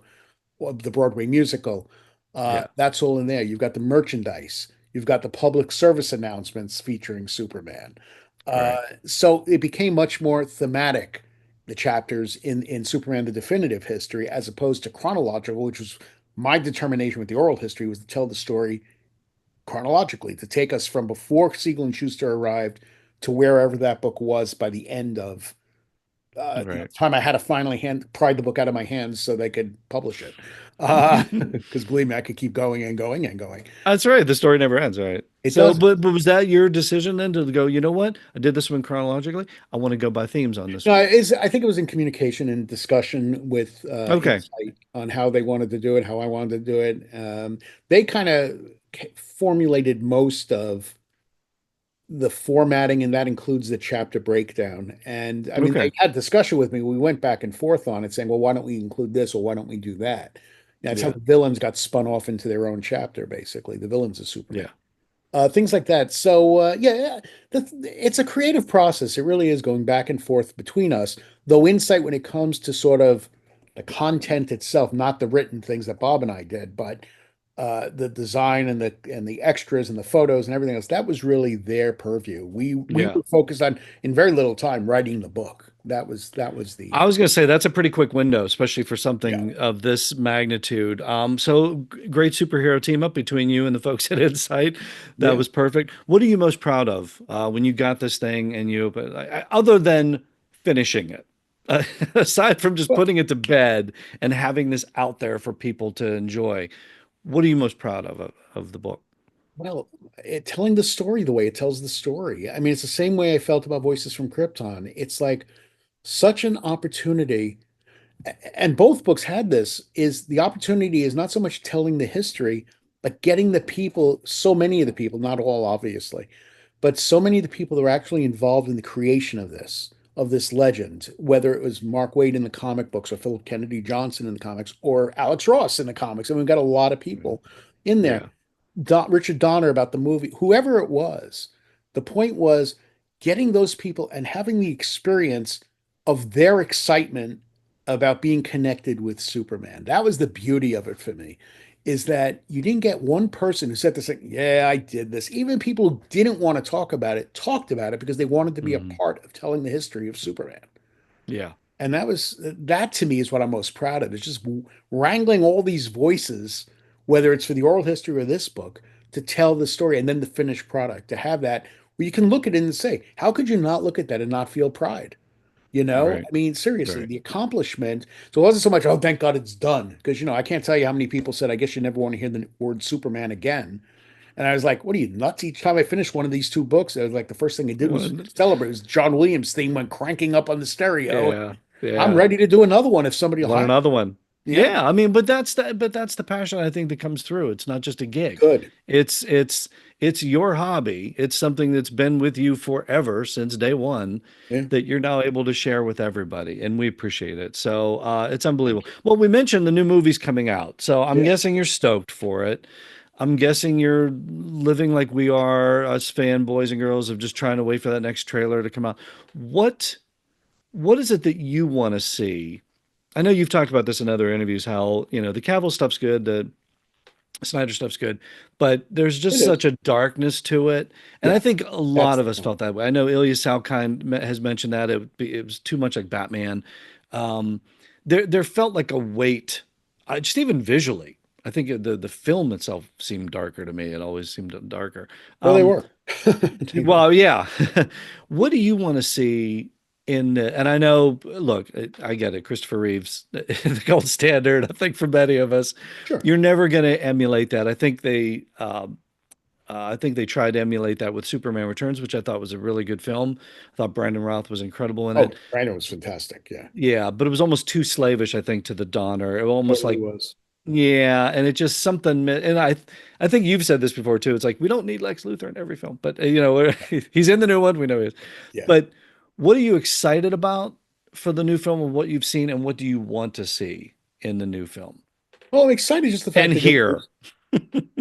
B: the Broadway musical.
A: yeah,
B: That's all in there. You've got the merchandise. You've got the public service announcements featuring Superman.
A: right,
B: So it became much more thematic, the chapters in Superman the Definitive History, as opposed to chronological, which was my determination with the oral history was to tell the story chronologically, to take us from before Siegel and Schuster arrived to wherever that book was by the end of
A: right.
B: the time I had to finally pry the book out of my hands so they could publish it. Because believe me, I could keep going and going and going.
A: That's right. The story never ends, right?
B: It
A: So,
B: does.
A: but was that your decision then to go, you know what? I did this one chronologically. I want to go by themes on this
B: No,
A: one.
B: I think it was in communication and discussion with
A: Okay.
B: Insight on how they wanted to do it, how I wanted to do it. They kind of formulated most of the formatting, and that includes the chapter breakdown. And I mean, they
A: Okay.
B: had discussion with me. We went back and forth on it, saying, well, why don't we include this or why don't we do that? That's how
A: Yeah.
B: the villains got spun off into their own chapter, basically, the villains of Superman.
A: Yeah.
B: Things like that. So, yeah, it's a creative process. It really is going back and forth between us, though Insight, when it comes to sort of the content itself, not the written things that Bob and I did, but the design and the extras and the photos and everything else, that was really their purview. We
A: Yeah.
B: were focused on in very little time writing the book. That was
A: I
B: the
A: was going to say that's a pretty quick window, especially for
B: yeah,
A: something of this magnitude. So great superhero team up between you and the folks at Insight. That
B: yeah.
A: was perfect. What are you most proud of when you got this thing and other than finishing it, aside from just
B: Well,
A: putting it to bed and having this out there for people to enjoy, what are you most proud of the book?
B: well, telling the story the way it tells the story. I mean, it's the same way I felt about Voices from Krypton. It's like such an opportunity, and both books had this, is the opportunity is not so much telling the history, but getting the people, so many of the people, not all obviously, but so many of the people that were actually involved in the creation of this legend, whether it was Mark Waid in the comic books or Philip Kennedy Johnson in the comics or Alex Ross in the comics. And we've got a lot of people in there.
A: Yeah.
B: Richard Donner about the movie, whoever it was. The point was getting those people and having the experience of their excitement about being connected with Superman. That was the beauty of it for me, is that you didn't get one person who said this, like, yeah, I did this. Even people who didn't want to talk about it talked about it because they wanted to be a
A: Mhm.
B: part of telling the history of Superman.
A: Yeah.
B: And that to me is what I'm most proud of. It's just wrangling all these voices, whether it's for the oral history or this book, to tell the story and then the finished product, to have that where you can look at it and say, how could you not look at that and not feel pride?
A: Right.
B: I mean, seriously,
A: Right.
B: the accomplishment. So it wasn't so much, oh, thank God it's done. Because, I can't tell you how many people said, I guess you never want to hear the word Superman again. And I was like, what are you nuts? Each time I finished one of these two books, I was like, the first thing I did was
A: Well,
B: celebrate. It was John Williams' theme went cranking up on the stereo.
A: yeah.
B: I'm
A: Yeah.
B: ready to do another one if somebody will
A: Want
B: hire
A: another one?
B: me. Yeah,
A: Yeah, I mean, but that's the passion I think that comes through. It's not just a gig.
B: good.
A: It's your hobby. It's something that's been with you forever since day one
B: Yeah,
A: that you're now able to share with everybody, and we appreciate it. So it's unbelievable.
B: thank you.
A: Well, we mentioned the new movie's coming out, so I'm
B: Yeah,
A: guessing you're stoked for it. I'm guessing you're living like we are, us fanboys and girls, of just trying to wait for that next trailer to come out. What what is it that you want to see? I know you've talked about this in other interviews, how, the Cavill stuff's good, the Snyder stuff's good, but there's
B: it
A: just
B: is.
A: such a darkness to it. And I
B: Yeah,
A: think a
B: that's
A: lot of
B: the
A: us
B: point.
A: felt that way. I know Ilya Salkind has mentioned that it was too much like Batman. Um, there felt like a weight, just even visually. I think the film itself seemed darker to me. It always seemed darker.
B: Well, they
A: Um,
B: were. They were.
A: well, yeah. What do you want to see in and I know, look, I get it. Christopher Reeves, the gold standard, I think for many of us,
B: Sure.
A: you're never going to emulate that. I think they tried to emulate that with Superman Returns, which I thought was a really good film. I thought Brandon Routh was incredible in it.
B: Oh, Rhino was fantastic. Yeah,
A: Yeah, but it was almost too slavish, I think, to the Donner. It almost
B: totally
A: like,
B: was.
A: yeah, and it just something, and I think you've said this before too. It's like we don't need Lex Luthor in every film, but he's in the new one. We know he is.
B: Yeah.
A: But what are you excited about for the new film and what you've seen, and what do you want to see in the new film
B: Well, I'm excited just the fact
A: and
B: that it
A: here?
B: was.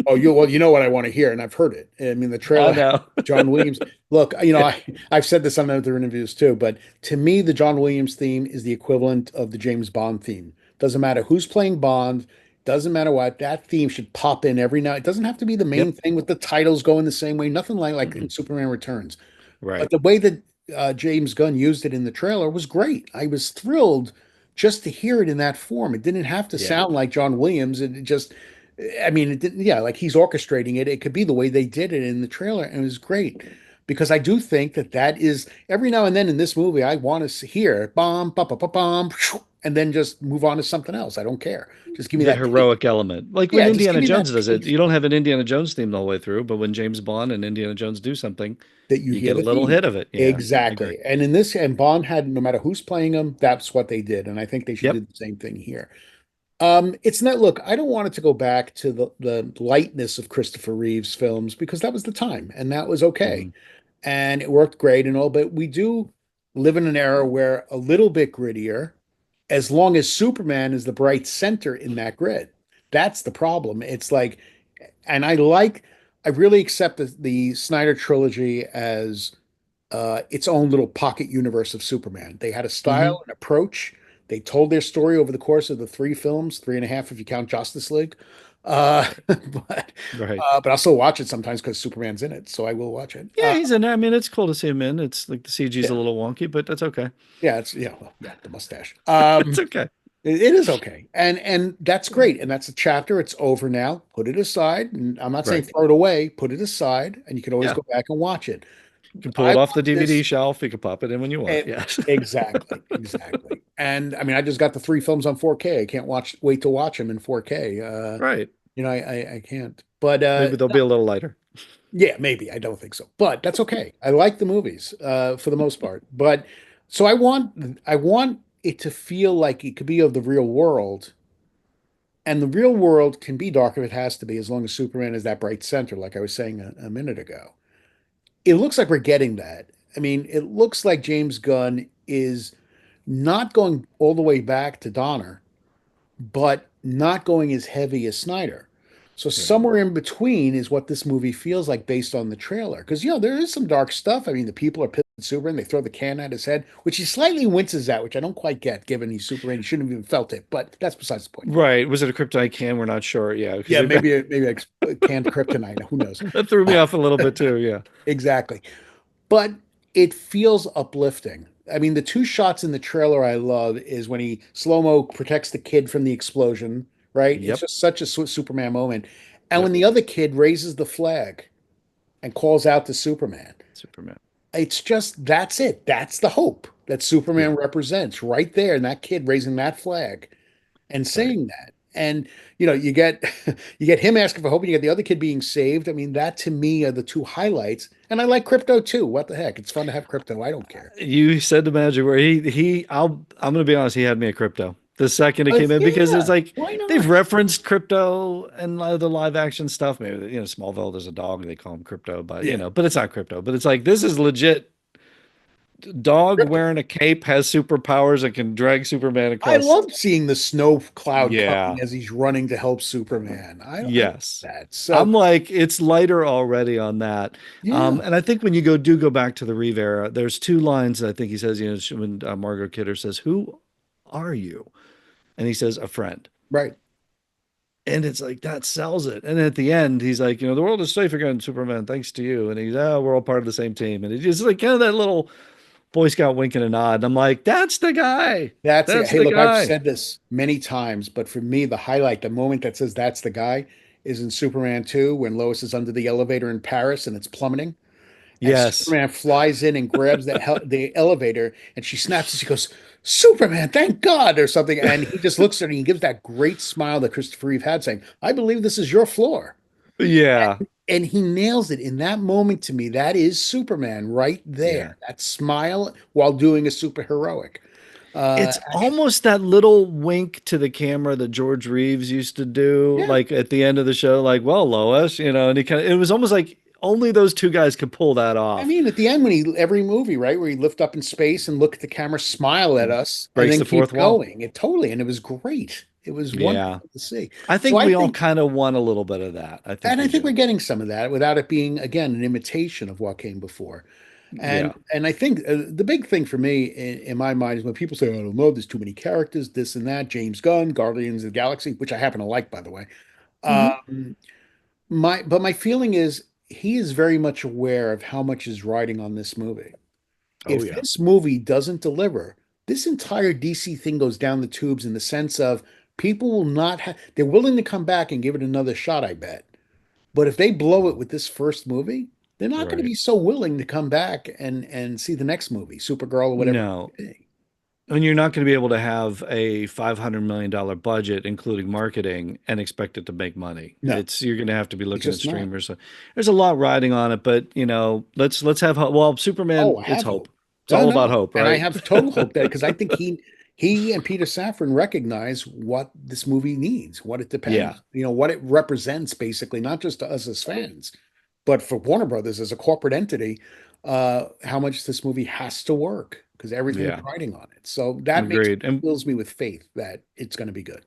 B: Oh, you know what I want to hear, and I've heard it. I mean, the
A: I
B: trailer had
A: know.
B: John Williams. Look, I've said this on other interviews too, but to me, the John Williams theme is the equivalent of the James Bond theme. Doesn't matter who's playing Bond, doesn't matter what, that theme should pop in every now. It doesn't have to be the main
A: Yep.
B: thing with the titles going the same way. Nothing like in Superman Returns. But
A: Right.
B: the way that James Gunn used it in the trailer was great. I was thrilled just to hear it in that form. It didn't have to
A: Yeah.
B: sound like John Williams. It just, I mean, it didn't, yeah, like he's orchestrating it. It could be the way they did it in the trailer, and it was great. Because I do think that that is every now and then in this movie, I want to hear bomb, ba ba ba bomb, and then just move on to something else. I don't care. Just give me
A: The
B: that taste.
A: heroic element. Like when
B: Yeah, just give
A: Indiana
B: me that
A: Jones does it,
B: taste
A: you don't have an Indiana Jones theme the whole way through, but when James Bond and Indiana Jones do something,
B: that you
A: you
B: hear
A: get a
B: the
A: little
B: theme.
A: hit of it. Yeah, I agree.
B: Exactly. And in this, and Bond had, no matter who's playing them, that's what they did. And I think they should do
A: Yep.
B: the same thing here. It's not, look, I don't want it to go back to the lightness of Christopher Reeve's films because that was the time and that was okay.
A: Mhm.
B: And it worked great and all, but we do live in an era where a little bit grittier, as long as Superman is the bright center in that grid. That's the problem. It's like, and I really accept the Snyder trilogy as its own little pocket universe of Superman. They had a
A: Mhm.
B: style, an approach. They told their story over the course of the three films, three and a half if you count Justice League.
A: Right.
B: But I'll still watch it sometimes because Superman's in it, so I will watch it.
A: Yeah, he's in there. I mean, it's cool to see him in. It's like the CG's a
B: Yeah,
A: little wonky, but that's okay.
B: yeah, it's yeah, well, yeah, the mustache.
A: It's okay.
B: It is okay, and that's great, and that's a chapter. It's over now. Put it aside, and I'm not saying
A: Right.
B: throw it away. Put it aside, and you can always
A: Yeah.
B: go back and watch it.
A: You can pull
B: I
A: it off
B: want
A: the DVD
B: this.
A: shelf. You can pop it in when you want.
B: Eh,
A: Yes.
B: exactly, exactly. And I mean, I just got the three films on 4K. I can't wait to watch them in 4K.
A: Right.
B: I can't. But
A: Maybe they'll be a little lighter.
B: yeah, maybe. I don't think so. But that's okay. I like the movies for the most part. But so I want it to feel like it could be of the real world. And the real world can be dark if it has to be, as long as Superman is that bright center, like I was saying a minute ago. It looks like we're getting that. I mean, it looks like James Gunn is not going all the way back to Donner, but not going as heavy as Snyder. So
A: Right.
B: somewhere in between is what this movie feels like based on the trailer. Because there is some dark stuff. I mean, the people are pissed at Superman. They throw the can at his head, which he slightly winces at, which I don't quite get, given he's Superman. He shouldn't have even felt it, but that's besides the point.
A: Right. Was it a kryptonite can? We're not sure. Yeah, because
B: Yeah, maybe I canned kryptonite. Who knows?
A: that threw me off a little bit too. Yeah.
B: Exactly. But it feels uplifting. I mean, the two shots in the trailer I love is when he slow-mo protects the kid from the explosion, right? It's
A: Yep.
B: just such a Superman moment. And when
A: Yep.
B: the other kid raises the flag and calls out to Superman,
A: Superman.
B: it's just that's it. That's the hope that
A: Yeah.
B: Superman represents right there. And that kid raising that flag and
A: Right.
B: saying that. And you get you get him asking for hope, and you get the other kid being saved. I mean, that to me are the two highlights. And I like crypto too. What the heck? It's fun to have crypto. I don't care.
A: You said the magic word. I'm gonna be honest, he had me at crypto the second it came in because it's
B: Yeah,
A: like
B: why
A: they've
B: not?
A: referenced crypto and the live action stuff. Maybe Smallville, there's a dog they call him crypto, but
B: Yeah,
A: but it's not crypto. But it's like this is legit. Dog
B: crypto.
A: wearing a cape has superpowers and can drag Superman
B: I
A: across.
B: love seeing the snow cloud
A: Yeah.
B: coming as he's running to help Superman. I like
A: Yes.
B: that.
A: I'm
B: So
A: like, it's lighter already on that.
B: yeah,
A: And I think when you go back to the Reeve era, there's two lines that I think he says, when Margot Kidder says, "Who are you?" And he says, "A friend."
B: right.
A: And it's like that sells it. And at the end, he's like, "The world is safe again, Superman, thanks to you." And he's, "Oh, we're all part of the same team." And it's just like kind of that little Boy Scout winking a nod. And I'm like, that's the guy.
B: That's it.
A: That's
B: Hey,
A: the
B: look, I've
A: guy.
B: said this many times, but for me, the highlight, the moment that says that's the guy, is in Superman 2 when Lois is under the elevator in Paris and it's plummeting. And
A: Yes.
B: Superman flies in and grabs the elevator and she snaps and she goes, Superman, thank God, or something. And he just looks at her and he gives that great smile that Christopher Reeve had saying, I believe this is your floor.
A: Yeah.
B: And he nails it in that moment to me. That is Superman right
A: Yeah.
B: there. That smile while doing a superheroic
A: It's
B: action.
A: almost that little wink to the camera that George Reeves used to do,
B: Yeah.
A: like at the end of the show, like, well, Lois, and he kind of, it was almost like only those two guys could pull that
B: I
A: off.
B: mean, at the end, when every movie, right, where he lift up in space and look at the camera, smile at us, and
A: Breaks
B: then
A: the
B: keep
A: fourth wall.
B: going. It totally, and it was great. It was
A: Yeah.
B: wonderful to see.
A: I
B: So
A: think
B: I
A: we all
B: think,
A: kind of want a little bit of that. I think
B: and I
A: we
B: think we're
A: do.
B: getting some of that without it being, again, an imitation of what came before.
A: Yeah.
B: And I think the big thing for me in my mind is when people say, "I don't know, there's too many characters, this and that." James Gunn, Guardians of the Galaxy, which I happen to like, by the way.
A: Hmm.
B: Um, my feeling is he is very much aware of how much is riding on this movie.
A: Oh,
B: If
A: yeah.
B: this movie doesn't deliver, this entire DC thing goes down the tubes in the sense of people will not have, they're willing to come back and give it another shot, I bet. But if they blow it with this first movie, they're not going to
A: Right.
B: be so willing to come back and see the next movie, Supergirl or whatever it
A: No.
B: may be.
A: And you're not going to be able to have a $500 million budget, including marketing, and expect it to make money.
B: No,
A: You're going to have to be
B: it's
A: looking at
B: just not.
A: streamers. So there's a lot riding on it, but let's have hope. Well,
B: Oh,
A: Superman,
B: I
A: it's
B: have
A: hope.
B: hope.
A: It's
B: No,
A: all about
B: no.
A: hope,
B: And I
A: right?
B: have total hope that because I think he and Peter Safran recognize what this movie needs, what it
A: Yeah.
B: depends, what it represents basically, not just to us as fans, but for Warner Brothers as a corporate entity, how much this movie has to work because everything's
A: Yeah.
B: riding on it. So that
A: Agreed.
B: fills me with faith that it's going to be good.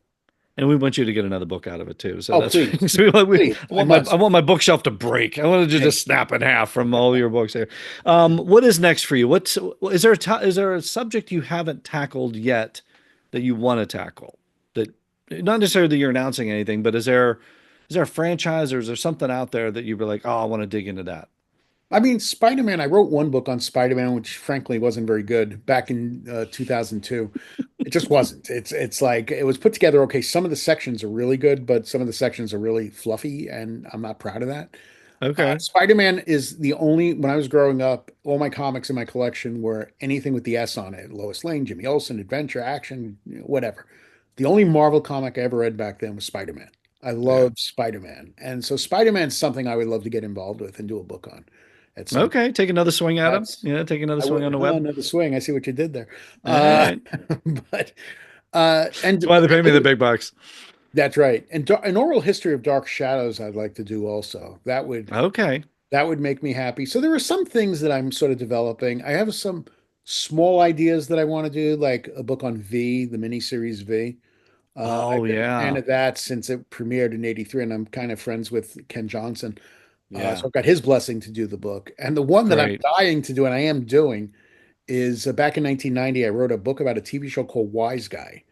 A: And we want you to get another book out of it too. So
B: Oh,
A: that's
B: please,
A: so
B: please, I
A: I
B: must.
A: want my bookshelf to break. I want it to
B: Hey,
A: just snap in half from all your books here. What is next for you? Is there a subject you haven't tackled yet that you want to tackle? That not necessarily that you're announcing anything, but is there a franchise or is there something out there that you'd be like, oh, I want to dig into that?
B: I mean, Spider-Man, I wrote one book on Spider-Man, which frankly wasn't very good back in 2002. It just wasn't. It's like it was put together okay. Some of the sections are really good, but some of the sections are really fluffy, and I'm not proud of that.
A: Okay.
B: Spider-Man is the only, when I was growing up, all my comics in my collection were anything with the S on it. Lois Lane, Jimmy Olsen, adventure, action, whatever. The only Marvel comic I ever read back then was Spider-Man. I
A: Yeah.
B: love Spider-Man. And so Spider-Man's something I would love to get involved with and do a book on at some point.
A: Okay. Take another swing at him.
B: That's
A: Yeah. Take another
B: I
A: swing
B: would
A: on the web.
B: another swing. I see what you did there.
A: All
B: Uh
A: right.
B: but
A: That's
B: and
A: why they pay me the big bucks.
B: that's right. And an oral history of Dark Shadows I'd like to do also.
A: Okay.
B: That would make me happy. So there are some things that I'm sort of developing. I have some small ideas that I want to do, like a book on V, the miniseries V.
A: Oh
B: I've been a fan
A: yeah.
B: of that since it premiered in '83, and I'm kind of friends with Ken Johnson. So
A: Yeah.
B: I've got his blessing to do the book. And the one that I'm
A: Great.
B: dying to do, and I am doing, is back in 1990, I wrote a book about a TV show called Wise Guy.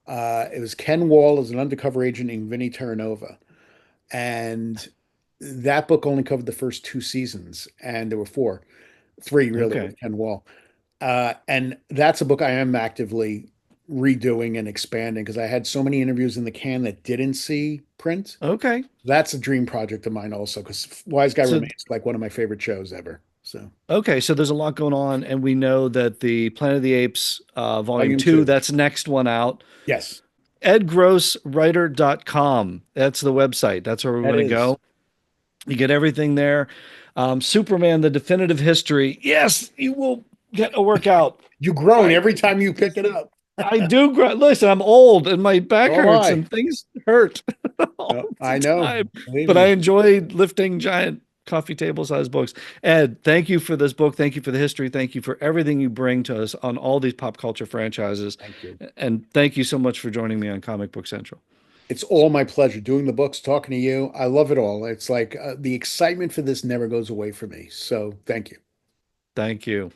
B: It was Ken Wall as an undercover agent named Vinny Terranova. And that book only covered the first two seasons, and there were three really
A: Okay.
B: with Ken Wall. And that's a book I am actively redoing and expanding because I had so many interviews in the can that didn't see print.
A: Okay.
B: That's a dream project of mine also because Wise Guy
A: So
B: remains like one of my favorite shows ever. So,
A: okay, so there's a lot going on, and we know that the Planet of the Apes Volume
B: volume
A: 2,
B: two.
A: that's next one out.
B: Yes,
A: EdGrossWriter.com. That's the website. That's where we
B: that
A: want to
B: is.
A: go. You get everything there. Superman, the definitive history. Yes, you will get a workout.
B: You groan
A: I
B: every time you pick it up.
A: I do. Listen, I'm old and my back
B: So am
A: hurts
B: I.
A: and things hurt all
B: No,
A: the
B: I know.
A: time.
B: Believe
A: But I
B: me.
A: enjoy lifting giant coffee table sized books. Ed, thank you for this book. Thank you for the history. Thank you for everything you bring to us on all these pop culture franchises.
B: Thank you.
A: And thank you so much for joining me on Comic Book Central.
B: It's all my pleasure doing the books, talking to you. I love it all. It's like the excitement for this never goes away for me. So thank you.
A: Thank you.